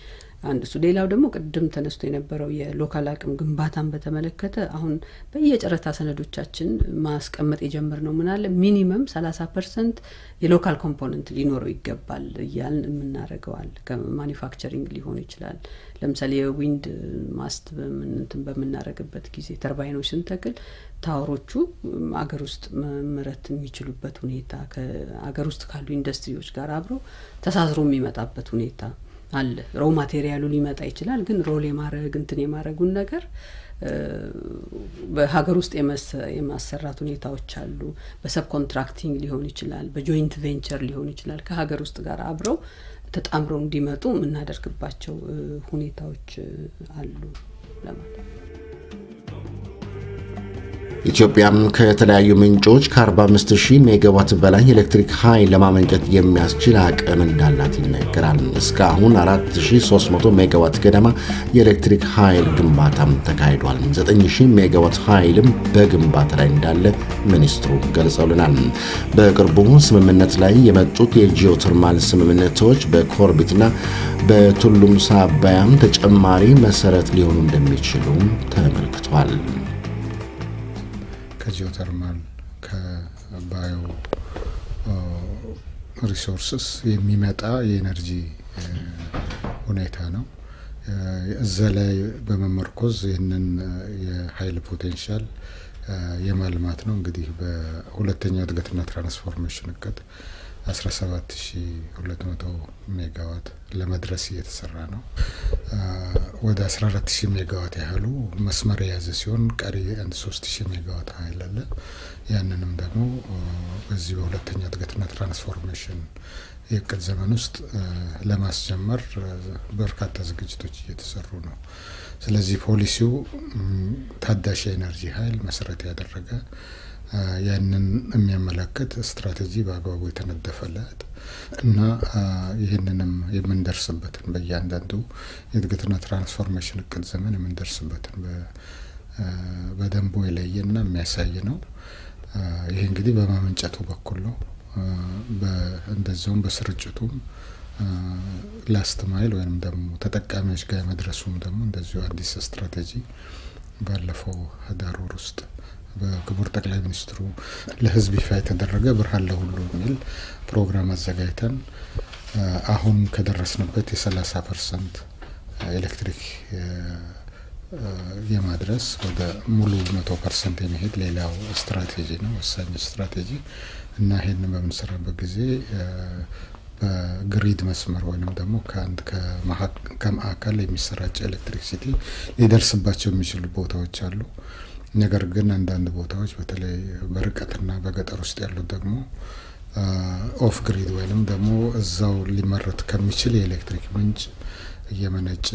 አንድ እሱ ሌላው ደግሞ ቅድም ተነስቶ የነበረው የሎካል አቅም ግንባታን በተመለከተ አሁን በየጨረታ ሰነዶቻችን ማስቀመጥ የጀመርነው ምን አለ ሚኒመም 30% የሎካል ኮምፖነንት ሊኖረው ይገባል ያልን የምናረጋው ከማኒፋክቸሪንግ ሊሆን ይችላል ለምሳሌ የዊንድ ማስት በምናረግበት ጊዜ ተርባይኖችን ተክል ታወሮቹ አገር ውስጥ መመረት የሚችሉበት ሁኔታ ከአገር ውስጥ ካሉ ኢንዱስትሪዎች ጋር አብሮ ተሳስሮ የሚመጣበት ሁኔታ አለ ሮ ማቴሪያሉ ሊመጣ ይችላል ግን ሮል የማረግ የማረጉን ነገር በሀገር ውስጥ የማሰራት ሁኔታዎች አሉ በሰብ ኮንትራክቲንግ ሊሆን ይችላል በጆይንት ቬንቸር ሊሆን ይችላል ከሀገር ውስጥ ጋር አብረው ተጣምረው እንዲመጡ እናደርግባቸው ሁኔታዎች አሉ ለማለት ኢትዮጵያም ከተለያዩ ምንጮች ከ45000 ሜጋዋት በላይ ኤሌክትሪክ ኃይል ለማመንጨት የሚያስችል አቅም እንዳላት ይነገራል። እስካሁን 4300 ሜጋዋት ገደማ የኤሌክትሪክ ኃይል ግንባታም ተካሂዷል። 9000 ሜጋዋት ኃይልም በግንባታ ላይ እንዳለ ሚኒስትሩ ገልጸውልናል። በቅርቡ ስምምነት ላይ የመጡት የጂኦተርማል ስምምነቶች በኮርቢትና በቱሉም ሳባያም ተጨማሪ መሰረት ሊሆኑ እንደሚችሉ ተመልክቷል። ከጂኦተርማል ከባዮ ሪሶርስስ የሚመጣ የኤነርጂ ሁኔታ ነው። እዛ ላይ በመመርኮዝ ይህንን የኃይል ፖቴንሻል የማልማት ነው። እንግዲህ በሁለተኛው እድገትና ትራንስፎርሜሽን እቅድ 17200 ሜጋዋት ለመድረስ እየተሰራ ነው። ወደ 14000 ሜጋዋት ያህሉ መስመር የያዘ ሲሆን ቀሪ 3000 ሜጋዋት ኃይል አለ። ያንንም ደግሞ በዚህ በሁለተኛው እድገትና ትራንስፎርሜሽን የእቅድ ዘመን ውስጥ ለማስጀመር በርካታ ዝግጅቶች እየተሰሩ ነው። ስለዚህ ፖሊሲው ታዳሽ ኤነርጂ ኃይል መሰረት ያደረገ ያንን የሚያመለክት ስትራቴጂ በአግባቡ የተነደፈለት እና ይህንንም የምንደርስበትን በእያንዳንዱ የእድገትና ትራንስፎርሜሽን እቅድ ዘመን የምንደርስበትን በደንቡ የለየና የሚያሳይ ነው። ይሄ እንግዲህ በማመንጨቱ በኩል ነው። እንደዚሁም በስርጭቱም ላስት ማይል ወይም ደግሞ ተጠቃሚዎች ጋር መድረሱም ደግሞ እንደዚሁ አዲስ ስትራቴጂ ባለፈው ህዳር ወር ውስጥ በክቡር ጠቅላይ ሚኒስትሩ ለህዝብ ይፋ የተደረገ ብርሃን ለሁሉ የሚል ፕሮግራም አዘጋጅተን አሁን ከደረስንበት የ30% ኤሌክትሪክ የማድረስ ወደ ሙሉ 100% የሚሄድ ሌላው ስትራቴጂ ነው፣ ወሳኝ ስትራቴጂ እና ይሄን በምንሰራበት ጊዜ በግሪድ መስመር ወይንም ደግሞ ከማዕከል የሚሰራጭ ኤሌክትሪሲቲ ሊደርስባቸው የሚችሉ ቦታዎች አሉ። ነገር ግን አንዳንድ ቦታዎች በተለይ በርቀትና በገጠር ውስጥ ያሉት ደግሞ ኦፍ ግሪድ ወይንም ደግሞ እዛው ሊመረት ከሚችል የኤሌክትሪክ ምንጭ እየመነጨ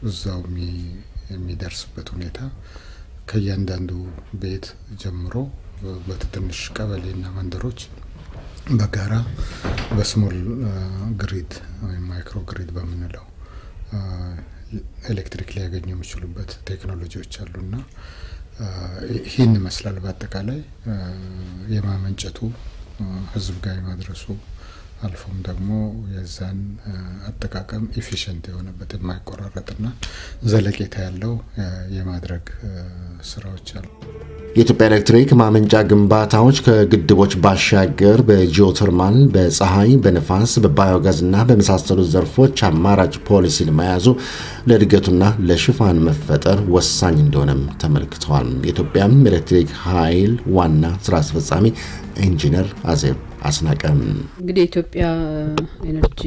እዛው የሚደርስበት ሁኔታ ከእያንዳንዱ ቤት ጀምሮ በትንሽ ቀበሌና መንደሮች በጋራ በስሞል ግሪድ ወይም ማይክሮ ግሪድ በመንለው ኤሌክትሪክ ሊያገኙ የሚችሉበት ቴክኖሎጂዎች አሉና ይህን ይመስላል። በአጠቃላይ የማመንጨቱ ህዝብ ጋር የማድረሱ አልፎም ደግሞ የዛን አጠቃቀም ኢፊሽንት የሆነበት የማይቆራረጥና ዘለቄታ ያለው የማድረግ ስራዎች አሉ። የኢትዮጵያ ኤሌክትሪክ ማመንጫ ግንባታዎች ከግድቦች ባሻገር በጂኦተርማል፣ በፀሐይ፣ በነፋስ፣ በባዮጋዝና በመሳሰሉት ዘርፎች አማራጭ ፖሊሲን መያዙ ለእድገቱና ለሽፋን መፈጠር ወሳኝ እንደሆነም ተመልክተዋል። የኢትዮጵያ ኤሌክትሪክ ኃይል ዋና ስራ አስፈጻሚ ኢንጂነር አዜብ አስናቀም እንግዲህ ኢትዮጵያ ኤነርጂ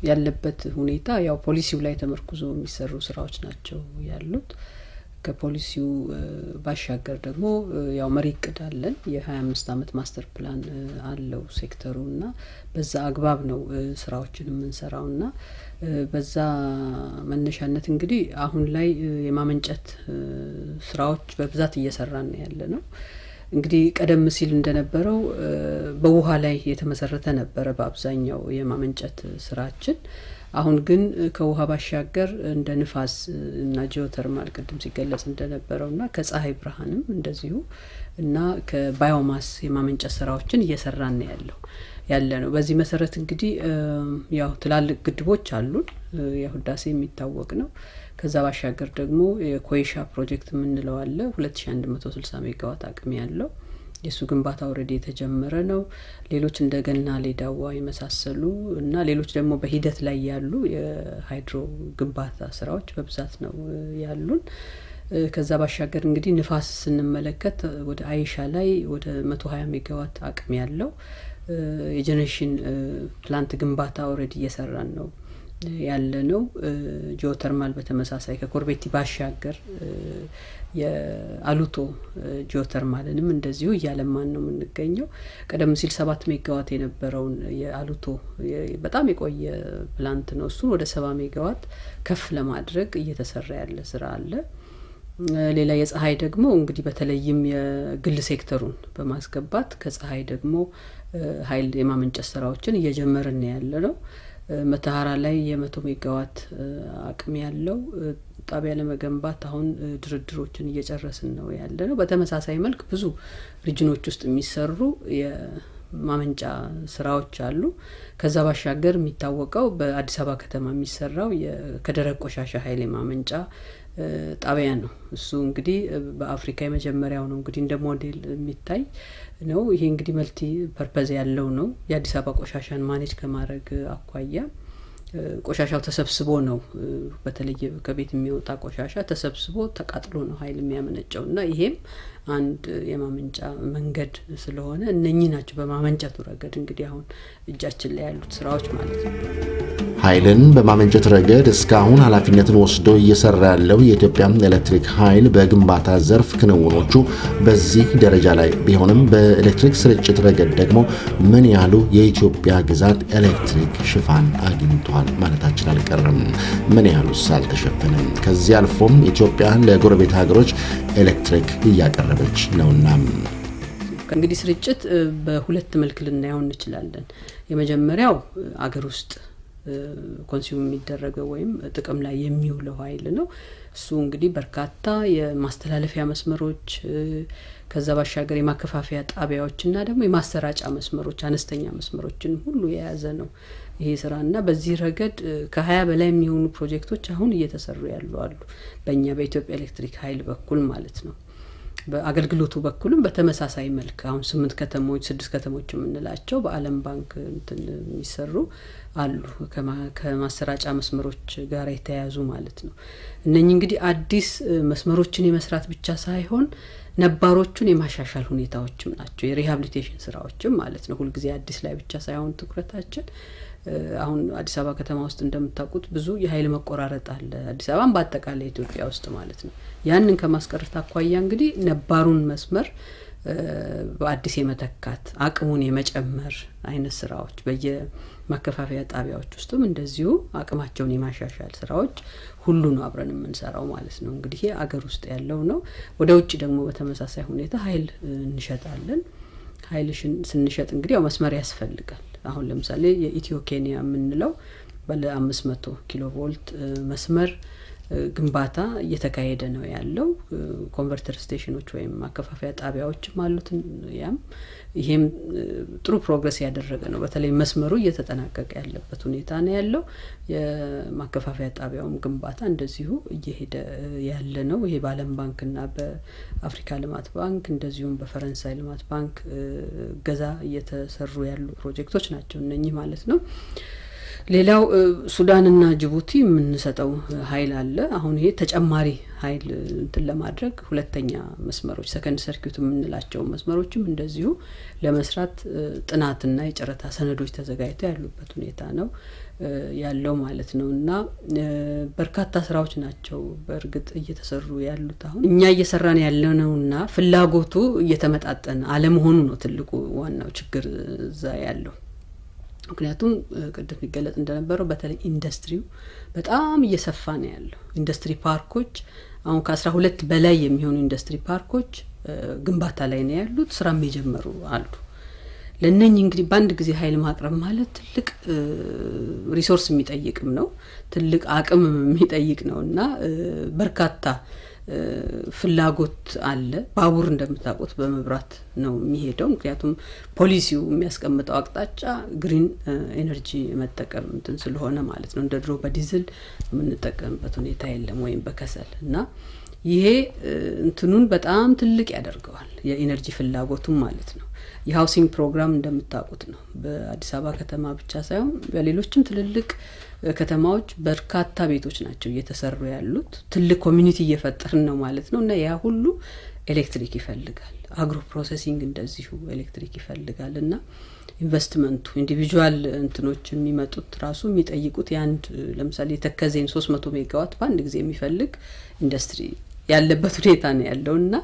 ያለበት ሁኔታ ያው ፖሊሲው ላይ ተመርኩዞ የሚሰሩ ስራዎች ናቸው ያሉት። ከፖሊሲው ባሻገር ደግሞ ያው መሪ እቅድ አለን። የ25 አመት ማስተር ፕላን አለው ሴክተሩና በዛ አግባብ ነው ስራዎችን የምንሰራውና በዛ መነሻነት እንግዲህ አሁን ላይ የማመንጨት ስራዎች በብዛት እየሰራን ያለነው። እንግዲህ ቀደም ሲል እንደነበረው በውሃ ላይ የተመሰረተ ነበር በአብዛኛው የማመንጨት ስራችን። አሁን ግን ከውሃ ባሻገር እንደ ንፋስ እና ጂኦተርማል ቅድም ሲገለጽ እንደነበረውና ከፀሐይ ብርሃንም እንደዚሁ እና ከባዮማስ የማመንጨት ስራዎችን እየሰራን ያለነው። በዚህ መሰረት እንግዲህ ያው ትላልቅ ግድቦች አሉን። የህዳሴ የሚታወቅ ነው። ከዛ ባሻገር ደግሞ የኮይሻ ፕሮጀክት የምንለው አለ 2160 ሜጋዋት አቅም ያለው የሱ ግንባታ ኦሬዲ የተጀመረ ነው። ሌሎች እንደገና ሌዳዋ የመሳሰሉ እና ሌሎች ደግሞ በሂደት ላይ ያሉ የሃይድሮ ግንባታ ስራዎች በብዛት ነው ያሉን። ከዛ ባሻገር እንግዲህ ንፋስ ስንመለከት ወደ አይሻ ላይ ወደ 120 ሜጋዋት አቅም ያለው የጀነሬሽን ፕላንት ግንባታ ኦሬዲ እየሰራን ነው ያለነው። ጂኦተርማል በተመሳሳይ ከኮርቤቲ ባሻገር የአሉቶ ጂኦተርማልንም እንደዚሁ እያለማን ነው የምንገኘው። ቀደም ሲል 7 ሜጋዋት የነበረውን የአሉቶ በጣም የቆየ ፕላንት ነው። እሱ ወደ 70 ሜጋዋት ከፍ ለማድረግ እየተሰራ ያለ ስራ አለ። ሌላ የፀሐይ ደግሞ እንግዲህ በተለይም የግል ሴክተሩን በማስገባት ከፀሐይ ደግሞ ኃይል የማመንጨት ስራዎችን እየጀመርን ያለነው። መተሃራ ላይ የ100 ሜጋዋት አቅም ያለው ጣቢያ ለመገንባት አሁን ድርድሮችን እየጨረስን ነው ያለነው። በተመሳሳይ መልክ ብዙ ሪጅኖች ውስጥ የሚሰሩ የማመንጫ ስራዎች አሉ። ከዛ ባሻገር የሚታወቀው በአዲስ አበባ ከተማ የሚሰራው ከደረቅ ቆሻሻ ኃይል የማመንጫ ጣቢያ ነው። እሱ እንግዲህ በአፍሪካ የመጀመሪያው ነው እንግዲህ እንደ ሞዴል የሚታይ ነው። ይሄ እንግዲህ መልቲ ፐርፐዝ ያለው ነው። የአዲስ አበባ ቆሻሻን ማኔጅ ከማድረግ አኳያ ቆሻሻው ተሰብስቦ ነው በተለይ ከቤት የሚወጣ ቆሻሻ ተሰብስቦ ተቃጥሎ ነው ኃይል የሚያመነጨውና ይሄም አንድ የማመንጫ መንገድ ስለሆነ እነኚህ ናቸው በማመንጨቱ ረገድ እንግዲህ አሁን እጃችን ላይ ያሉት ስራዎች ማለት ነው። ኃይልን በማመንጨት ረገድ እስካሁን ኃላፊነትን ወስዶ እየሰራ ያለው የኢትዮጵያ ኤሌክትሪክ ኃይል በግንባታ ዘርፍ ክንውኖቹ በዚህ ደረጃ ላይ ቢሆንም በኤሌክትሪክ ስርጭት ረገድ ደግሞ ምን ያህሉ የኢትዮጵያ ግዛት ኤሌክትሪክ ሽፋን አግኝቷል ተሸፍኗል ማለታችን አልቀረም። ምን ያህሉስ አልተሸፈነም? ከዚህ አልፎም ኢትዮጵያ ለጎረቤት ሀገሮች ኤሌክትሪክ እያቀረበች ነውና እንግዲህ ስርጭት በሁለት መልክ ልናየው እንችላለን። የመጀመሪያው አገር ውስጥ ኮንሱም የሚደረገው ወይም ጥቅም ላይ የሚውለው ኃይል ነው። እሱ እንግዲህ በርካታ የማስተላለፊያ መስመሮች ከዛ ባሻገር የማከፋፈያ ጣቢያዎችና ደግሞ የማሰራጫ መስመሮች አነስተኛ መስመሮችን ሁሉ የያዘ ነው ይሄ ስራና በዚህ ረገድ ከ20 በላይ የሚሆኑ ፕሮጀክቶች አሁን እየተሰሩ ያሉ አሉ በእኛ በኢትዮጵያ ኤሌክትሪክ ኃይል በኩል ማለት ነው። በአገልግሎቱ በኩልም በተመሳሳይ መልክ አሁን 8 ከተሞች 6 ከተሞች የምንላቸው በአለም ባንክ እንትን የሚሰሩ አሉ ከማሰራጫ መስመሮች ጋር የተያያዙ ማለት ነው። እነኚህ እንግዲህ አዲስ መስመሮችን የመስራት ብቻ ሳይሆን ነባሮቹን የማሻሻል ሁኔታዎችም ናቸው የሪሃቢሊቴሽን ስራዎችም ማለት ነው። ሁሉ ጊዜ አዲስ ላይ ብቻ ሳይሆን ትኩረታችን አሁን አዲስ አበባ ከተማ ውስጥ እንደምታውቁት ብዙ የኃይል መቆራረጥ አለ አዲስ አበባን በአጠቃላይ ኢትዮጵያ ውስጥ ማለት ነው። ያንን ከማስቀረት አኳያ እንግዲህ ነባሩን መስመር በአዲስ የመተካት አቅሙን የመጨመር አይነት ስራዎች በየማከፋፈያ ጣቢያዎች ውስጥም እንደዚሁ አቅማቸውን የማሻሻል ስራዎች ሁሉ ነው አብረን የምንሰራው ማለት ነው። እንግዲህ ይሄ አገር ውስጥ ያለው ነው። ወደ ውጭ ደግሞ በተመሳሳይ ሁኔታ ኃይል እንሸጣለን። ኃይልሽን ስንሸጥ እንግዲህ ያው መስመር ያስፈልጋል። አሁን ለምሳሌ የኢትዮኬንያ የምንለው ባለ 500 ኪሎ ቮልት መስመር ግንባታ እየተካሄደ ነው ያለው። ኮንቨርተር ስቴሽኖች ወይም ማከፋፈያ ጣቢያዎች ማለት ያም ይሄም ጥሩ ፕሮግረስ ያደረገ ነው። በተለይ መስመሩ እየተጠናቀቀ ያለበት ሁኔታ ነው ያለው። የማከፋፈያ ጣቢያውም ግንባታ እንደዚሁ እየሄደ ያለ ነው። ይሄ በአለም ባንክና በአፍሪካ ልማት ባንክ እንደዚሁም በፈረንሳይ ልማት ባንክ ገዛ እየተሰሩ ያሉ ፕሮጀክቶች ናቸው እነኚህ ማለት ነው። ሌላው ሱዳንና ጅቡቲ የምንሰጠው ኃይል አለ። አሁን ይሄ ተጨማሪ ኃይል እንትን ለማድረግ ሁለተኛ መስመሮች ሰከንድ ሰርኪዩት የምንላቸው መስመሮችም እንደዚሁ ለመስራት ጥናትና የጨረታ ሰነዶች ተዘጋጅተው ያሉበት ሁኔታ ነው ያለው ማለት ነውና በርካታ ስራዎች ናቸው በእርግጥ እየተሰሩ ያሉት። አሁን እኛ እየሰራን ያለነውና ፍላጎቱ እየተመጣጠነ አለመሆኑ ነው ትልቁ ዋናው ችግር እዛ ያለው። ምክንያቱም ቅድም ይገለጽ እንደነበረው በተለይ ኢንዱስትሪው በጣም እየሰፋ ነው ያለው። ኢንዱስትሪ ፓርኮች አሁን ከ12 በላይ የሚሆኑ ኢንዱስትሪ ፓርኮች ግንባታ ላይ ነው ያሉት ስራም የጀመሩ አሉ። ለነኚህ እንግዲህ በአንድ ጊዜ ኃይል ማቅረብ ማለት ትልቅ ሪሶርስ የሚጠይቅም ነው ትልቅ አቅም የሚጠይቅ ነውና በርካታ ፍላጎት አለ። ባቡር እንደምታውቁት በመብራት ነው የሚሄደው ምክንያቱም ፖሊሲው የሚያስቀምጠው አቅጣጫ ግሪን ኤነርጂ መጠቀም እንትን ስለሆነ ማለት ነው። እንደድሮ በዲዝል የምንጠቀምበት ሁኔታ የለም ወይም በከሰል እና ይሄ እንትኑን በጣም ትልቅ ያደርገዋል የኤነርጂ ፍላጎቱን ማለት ነው። የሃውሲንግ ፕሮግራም እንደምታውቁት ነው በአዲስ አበባ ከተማ ብቻ ሳይሆን በሌሎችም ትልልቅ ከተማዎች በርካታ ቤቶች ናቸው እየተሰሩ ያሉት። ትልቅ ኮሚኒቲ እየፈጠርን ነው ማለት ነውና ያ ሁሉ ኤሌክትሪክ ይፈልጋል። አግሮ ፕሮሰሲንግ እንደዚሁ ኤሌክትሪክ ይፈልጋልና ኢንቨስትመንቱ ኢንዲቪጁዋል እንትኖች የሚመጡት ራሱ የሚጠይቁት ያንድ ለምሳሌ ተከዜን 300 ሜጋዋት በአንድ ጊዜ የሚፈልግ ኢንዱስትሪ ያለበት ሁኔታ ነው ያለውና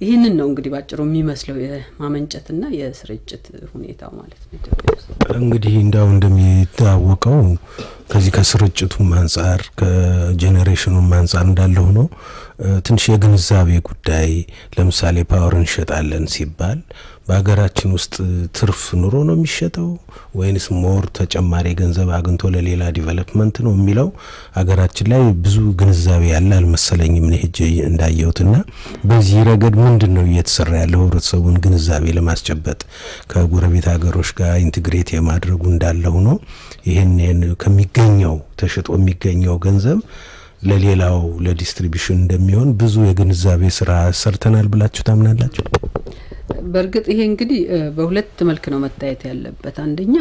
ይሄንን ነው እንግዲህ ባጭሩ የሚመስለው የማመንጨትና የስርጭት ሁኔታው ማለት ነው። እንግዲህ እንዳው እንደሚታወቀው ከዚህ ከስርጭቱ አንፃር ከጄኔሬሽኑ አንፃር እንዳለ ሆኖ ትንሽ የግንዛቤ ጉዳይ ለምሳሌ ፓወር እንሸጣለን ሲባል በአገራችን ውስጥ ትርፍ ኑሮ ነው የሚሸጠው ወይንስ ሞር ተጨማሪ ገንዘብ አግንቶ ለሌላ ዲቨሎፕመንት ነው የሚለው አገራችን ላይ ብዙ ግንዛቤ ያለ አልመሰለኝም ነው ሄጄ እንዳየውትና በዚህ ረገድ ምንድነው እየተሰራ ያለው ህብረተሰቡን ግንዛቤ ለማስጨበጥ ከጎረቤት ሀገሮች ጋር ኢንቲግሬት የማድረጉ እንዳለ ሆኖ ይሄን ከሚገኘው ተሽጦ የሚገኘው ገንዘብ ለሌላው ለዲስትሪቢዩሽን እንደሚሆን ብዙ የግንዛቤ ስራ ሰርተናል ብላችሁ ታምናላችሁ? በርግጥ ይሄ እንግዲህ በሁለት መልክ ነው መታየት ያለበት። አንደኛ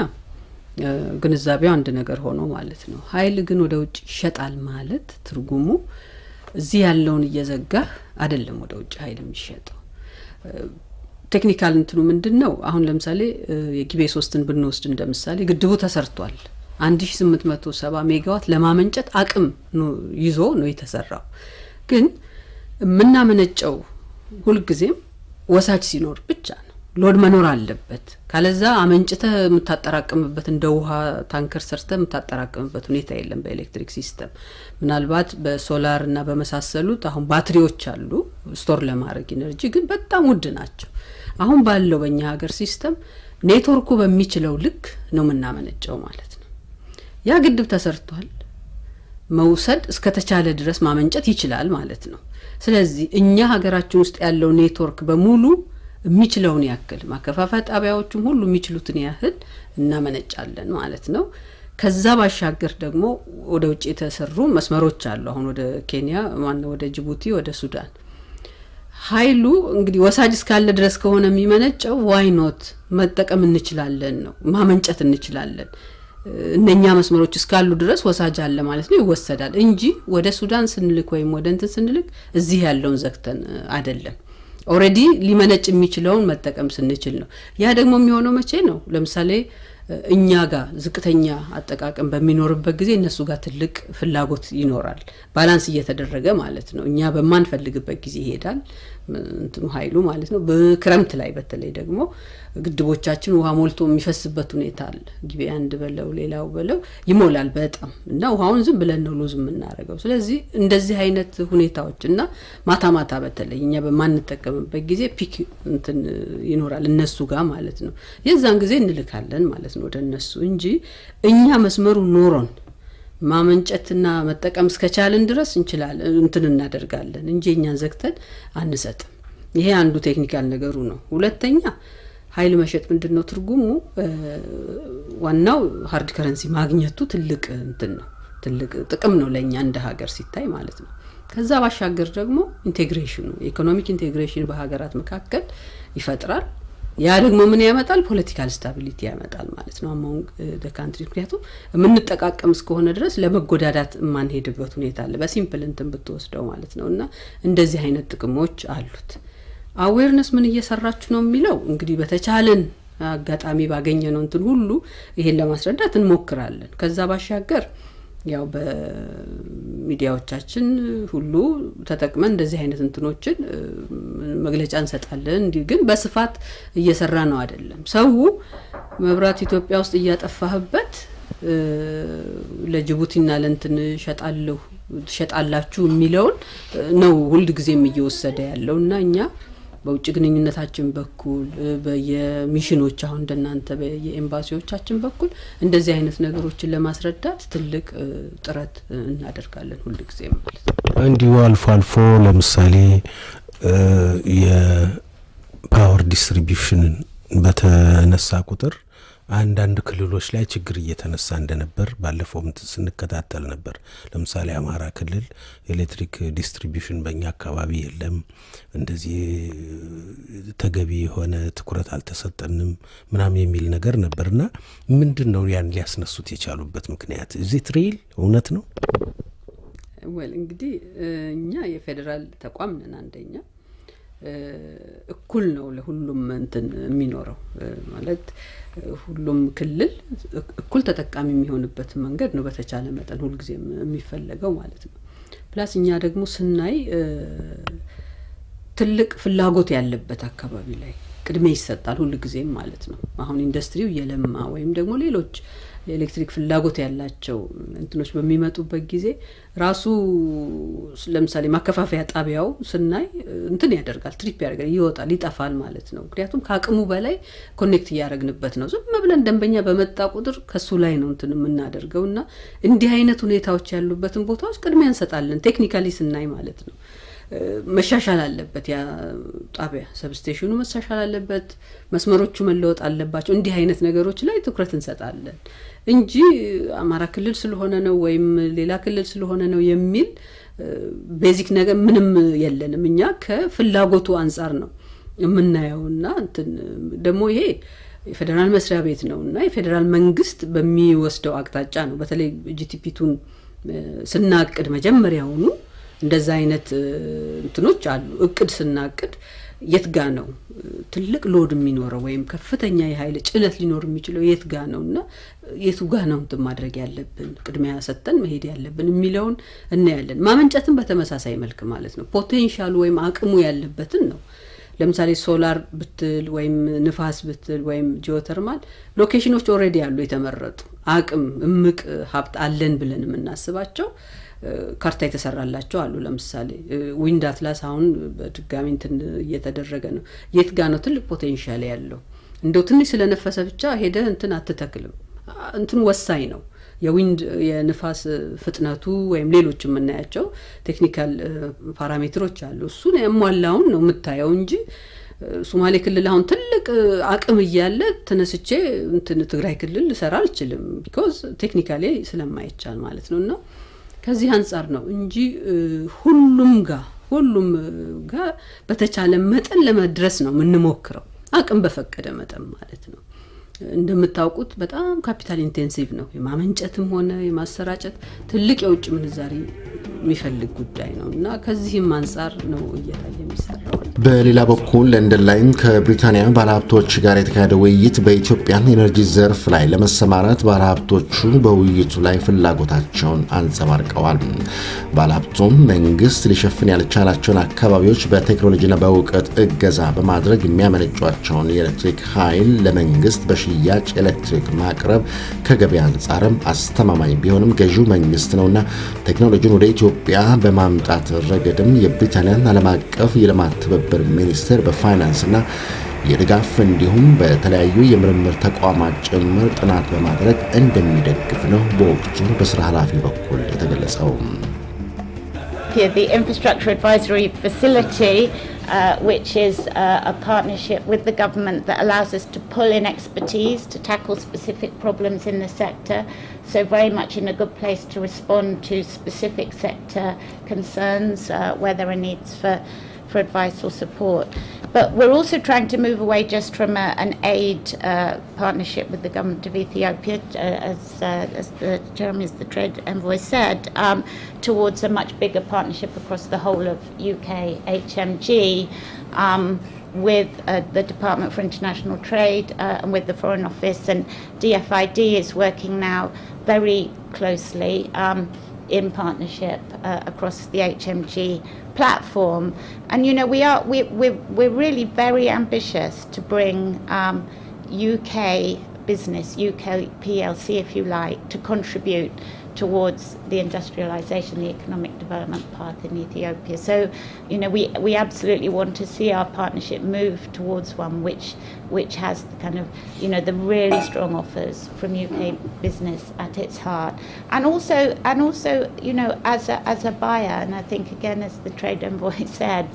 ግንዛቤው አንድ ነገር ሆኖ ማለት ነው። ኃይል ግን ወደ ውጭ ይሸጣል ማለት ትርጉሙ እዚህ ያለውን እየዘጋ አይደለም ወደ ውጭ ኃይል የሚሸጠው። ቴክኒካል እንትኑ ምንድነው? አሁን ለምሳሌ የጊቤ 3ን ብንወስድ እንደምሳሌ ግድቡ ተሰርቷል 1870 ሜጋዋት ለማመንጨት አቅም ይዞ ነው የተሰራው። ግን ምናመነጨው ሁሉ ጊዜም ወሳጅ ሲኖር ብቻ ነው። ሎድ መኖር አለበት ካለዛ አመንጭተ የምታጠራቅምበት እንደ ውሃ ታንከር ሰርተ የምታጠራቅምበት ሁኔታ የለም በኤሌክትሪክ ሲስተም ምናልባት በሶላር እና በመሳሰሉት አሁን ባትሪዎች አሉ ስቶር ለማድረግ ኢነርጂ ግን በጣም ውድ ናቸው አሁን ባለው በእኛ ሀገር ሲስተም ኔትወርኩ በሚችለው ልክ ነው ምናመነጨው ማለት ነው ያ ግድብ ተሰርቷል መውሰድ እስከ ተቻለ ድረስ ማመንጨት ይችላል ማለት ነው ስለዚህ እኛ ሀገራችን ውስጥ ያለው ኔትወርክ በሙሉ የሚችለውን ያክል ማከፋፈያ ጣቢያዎችም ሁሉ የሚችሉትን ያህል እናመነጫለን ማለት ነው ከዛ ባሻገር ደግሞ ወደ ውጪ የተሰሩ መስመሮች አሉ አሁን ወደ ኬንያ ማነው ወደ ጅቡቲ ወደ ሱዳን ኃይሉ እንግዲህ ወሳጅ እስካለ ድረስ ከሆነ የሚመነጨው ዋይ ኖት መጠቀም እንችላለን ነው ማመንጨት እንችላለን እነኛ መስመሮች እስካሉ ድረስ ወሳጅ አለ ማለት ነው ይወሰዳል እንጂ ወደ ሱዳን ስንልክ ወይም ወደ እንትን ስንልክ እዚህ ያለውን ዘግተን አይደለም ኦሬዲ ሊመነጭ የሚችለውን መጠቀም ስንችል ነው ያ ደግሞ የሚሆነው መቼ ነው ለምሳሌ እኛ ጋር ዝቅተኛ አጠቃቀም በሚኖርበት ጊዜ እነሱ ጋር ትልቅ ፍላጎት ይኖራል ባላንስ እየተደረገ ማለት ነው እኛ በማንፈልግበት ጊዜ ይሄዳል እንትኑ ኃይሉ ማለት ነው በክረምት ላይ በተለይ ደግሞ ግድቦቻችን ውሃ ሞልቶ የሚፈስበት ሁኔታ አለ ግቤ አንድ በለው ሌላው በለው ይሞላል በጣም እና ውሃውን ዝም ብለን ነው ሎዝ የምናረጋው ስለዚህ እንደዚህ አይነት ሁኔታዎችና ማታ በተለይ እኛ በማንጠቀምበት ጊዜ ፒክ እንትን ይኖራል እነሱ ጋር ማለት ነው የዛን ጊዜ እንልካለን ማለት ነው ወደ እነሱ እንጂ እኛ መስመሩ ኖሮን ማመንጨትና መጠቀም እስከቻለን ድረስ እንችላለን እንትን እናደርጋለን እንጂ እኛን ዘግተን አንሰጥም ይሄ አንዱ ቴክኒካል ነገሩ ነው ሁለተኛ ኃይል መሸጥ ምንድነው ትርጉሙ ዋናው ሃርድ ከረንሲ ማግኘቱ ትልቅ እንትን ነው ትልቅ ጥቅም ነው ለኛ እንደ ሀገር ሲታይ ማለት ነው ከዛ ባሻገር ደግሞ ኢንቴግሬሽኑ ኢኮኖሚክ ኢንቴግሬሽን በሀገራት መካከል ይፈጥራል ያ ደግሞ ምን ያመጣል ፖለቲካል ስታቢሊቲ ያመጣል ማለት ነው among the countries ምክንያቱም የምንጠቃቀም እስከሆነ ድረስ ለመጎዳዳት ማንሄድበት ሁኔታ አለ በሲምፕል እንትን ብትወስደው ማለት ነውና እንደዚህ አይነት ጥቅሞች አሉት አዌርነስ ምን እየሰራችሁ ነው የሚለው እንግዲህ በተቻለን አጋጣሚ ባገኘነው እንትን ሁሉ ይሄን ለማስረዳት እንሞክራለን ከዛ ባሻገር ያው በሚዲያዎቻችን ሁሉ ተጠቅመን እንደዚህ አይነት እንትኖችን መግለጫ እንሰጣለን እንዴ ግን በስፋት እየሰራ ነው አይደለም ሰው መብራት ኢትዮጵያ ውስጥ እያጠፋህበት ለጅቡቲና ለእንትን ሸጣላችሁ የሚለውን ነው ሁሉ ጊዜም እየወሰደ ያለውና እኛ በውጭ ግንኙነታችን በኩል በየሚሽኖች አሁን እንደናንተ በየኤምባሲዎቻችን በኩል እንደዚህ አይነት ነገሮችን ለማስረዳት ትልቅ ጥረት እናደርጋለን ሁሉ ጊዜ ማለት ነው እንዲሁ አልፎ ለምሳሌ የፓወር ዲስትሪቢዩሽን በተነሳ ቁጥር አንዳንድ ክልሎች ላይ ችግር እየተነሳ እንደነበር ባለፈው ስንከታተል ነበር ለምሳሌ አማራ ክልል ኤሌክትሪክ ዲስትሪቢዩሽን በእኛ አካባቢ የለም እንደዚህ ተገቢ የሆነ ትኩረት አልተሰጠንም ምናምን የሚል ነገር ነበርና ምንድነው ያን ሊያስነሱት የቻሉበት ምክንያት እዚህ ትሪል እውነት ነው ወል እንግዲህ እኛ የፌደራል ተቋም ነን አንደኛ እኩል ነው ለሁሉም እንትን የሚኖረው ማለት ሁሉም ክልል እኩል ተጠቃሚ የሚሆንበት መንገድ ነው በተቻለ መጠን ሁሉ ጊዜ የሚፈልገው ማለት ነው ፕላስ እኛ ደግሞ ስናይ ትልቅ ፍላጎት ያለበት አካባቢ ላይ ቅድሜ ይሰጣል ሁሉ ጊዜ ማለት ነው አሁን ኢንዱስትሪው የለማ ወይም ደግሞ ሌሎች ኤሌክትሪክ ፍላጎት ያላቸው እንትኖች በሚመጡበት ጊዜ ራሱ ለምሳሌ ማከፋፈያ ጣቢያው ስናይ እንትን ያደርጋል ትሪፕ ያደርጋል ይወጣል ይጣፋል ማለት ነው ምክንያቱም ካቅሙ በላይ ኮኔክት ያያረግንበት ነው ዝም ብለን ደንበኛ በመጣ ቁጥር ከሱ ላይ ነው እንትን የምናደርገውና እንዲህ አይነት ሁኔታዎች ያሉበትን ቦታዎች ቅድሚያ እንሰጣለን ቴክኒካሊ ስናይ ማለት ነው መሻሻል አለበት ያ ጣቢያ ሰብስቴሽኑ መሻሻል አለበት መስመሮቹ መለወጥ አለባቸው እንዲህ አይነት ነገሮች ላይ ትኩረት እንሰጣለን እንጂ አማራ ክልል ስለሆነ ነው ወይም ሌላ ክልል ስለሆነ ነው የሚል ቤዚክ ነገር ምንም የለንም እኛ ከፍላጎቱ አንፃር ነው የምናየውና ደሞ ይሄ የፌደራል መስሪያ ቤት ነውና የፌደራል መንግስት በሚወስደው አቅጣጫ ነው በተለይ ጂቲፒቱን ስናቅድ መጀመሪያውኑ እንደዛ አይነት እንትኖች አሉ እቅድ ስናቅድ የት ጋ ነው ትልቅ ሎድ የሚኖረው ወይም ከፍተኛ የኃይል ጭነት ሊኖር የሚችለው የት ጋ ነውና የቱ ጋ ነው እንትን ማድረግ ያለብን ቅድሚያ ሰጠን መሄድ ያለብን የሚለውን እናያለን ማመንጨትን በተመሳሳይ መልኩ ማለት ነው ፖቴንሻል ወይም አቅሙ ያለበትን ነው ለምሳሌ ሶላር ብትል ወይም ንፋስ ብትል ወይም ጂኦተርማል ሎኬሽኖች ኦሬዲ ያሉ የተመረጡ አቅም እምቅ ሀብት አለን ብለን የምናስባቸው ካርታ የተሰራላቸው አሉ ለምሳሌ ዊንድ አትላስ አሁን በድጋሚ እንትን እየተደረገ ነው የት ጋር ነው ትልቅ ፖቴንሻል ያለው እንደው ትንሽ ስለነፈሰ ብቻ ሄደ እንትን አትተክልም እንትን ወሳኝ ነው የዊንድ የንፋስ ፍጥነቱ ወይም ሌሎች የምናያቸው ቴክኒካል ፓራሜትሮች አሉ እሱን ያሟላውን ነው የምታየው እንጂ ሶማሌ ክልል አሁን ትልቅ አቅም ይያለ ተነስቼ እንትን ትግራይ ክልል ልሰራ አልችልም because ቴክኒካሊ ስለማይቻል ማለት ነውና ከዚህ አንፃር ነው እንጂ ሁሉም ጋር በተቻለ መጠን ለመድረስ ነው ምንሞክረው አቅም በፈቀደ መጠን ማለት ነው እንደምታውቁት በጣም ካፒታል ኢንቴንሲቭ ነው የማመንጨትም ሆነ የማሰራጨት ትልቅ የውጭ ምንዛሪ የሚፈልግ ጉዳይ ነውና ከዚህም አንፃር ነው እየታየ የሚሰራው በሌላ በኩል ለንደን ላይ ከብሪታንያ ባለሀብቶች ጋር የተካሄደ ውይይት በኢትዮጵያ ኢነርጂ ዘርፍ ላይ ለመሰማራት ባለሀብቶቹ በውይይቱ ላይ ፍላጎታቸውን አንጸባርቀዋል ባለሀብቱም መንግስት ሊሸፍን ያልቻላቸውን አካባቢዎች በቴክኖሎጂና በእውቀት እገዛ በማድረግ የሚያመነጯቸውን የኤሌክትሪክ ኃይል ለመንግስት በሽያጭ ኤሌክትሪክ ማቅረብ ከገበያ አንፃርም አስተማማኝ ቢሆንም ገዢው መንግስት ነውና ቴክኖሎጂን ወደ ኢትዮጵያ በማምጣት ረገድም የብሪታንያን ዓለም አቀፍ የልማት ትብብር ሚኒስቴር በፋይናንስና የድጋፍ እንዲሁም በተለያዩ የምርምር ተቋማት ጭምር ጥናት በማድረግ እንደሚደግፍ ነው በወቅቱ በስራ ኃላፊ በኩል የተገለጸው The Infrastructure Advisory Facility, which is a partnership with the government that allows us to pull in expertise to tackle specific problems in the sector. So very much in a good place to respond to specific sector concerns where there are needs for advice or support. But we're also trying to move away just from an aid partnership with the government of Ethiopia, as the trade envoy said, towards a much bigger partnership across the whole of UK HMG with the Department for International Trade and with the Foreign Office, and DFID is working now very closely in partnership across the HMG platform. And you know we're really very ambitious to bring UK business, UK PLC if you like, to contribute towards the industrialization, the economic development path in Ethiopia. So, you know, we absolutely want to see our partnership move towards one which has the kind of, you know, the really strong offers from UK business at its heart. And also, you know, as a buyer, and I think again, as the trade envoy said,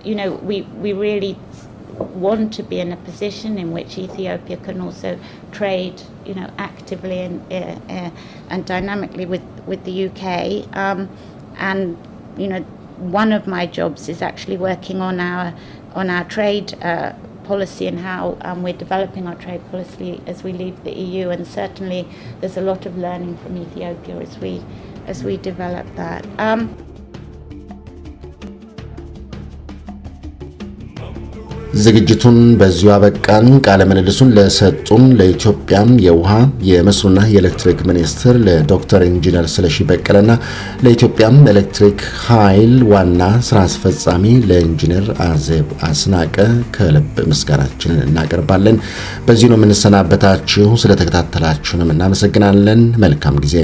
you know, we really want to be in a position in which Ethiopia can also trade, you know, actively and dynamically with the UK. And you know, one of my jobs is actually working on our trade policy and how we're developing our trade policy as we leave the EU. And certainly, there's a lot of learning from Ethiopia as we develop that. ዝግጅቱን በዚሁ አበቃን ቃለ ምልልሱን ለሰጡን ለኢትዮጵያ የውሃ የመስኖና የኤሌክትሪክ ሚኒስትር ለዶክተር ኢንጂነር ስለሺ በቀለና ለኢትዮጵያ ኤሌክትሪክ ኃይል ዋና ስራ አስፈጻሚ ለኢንጂነር አዜብ አስናቀ ከልብ ምስጋናችንን እናቀርባለን በዚሁ ነው የምንሰናበታችሁ ስለተከታተላችሁንም እናመሰግናለን መልካም ጊዜ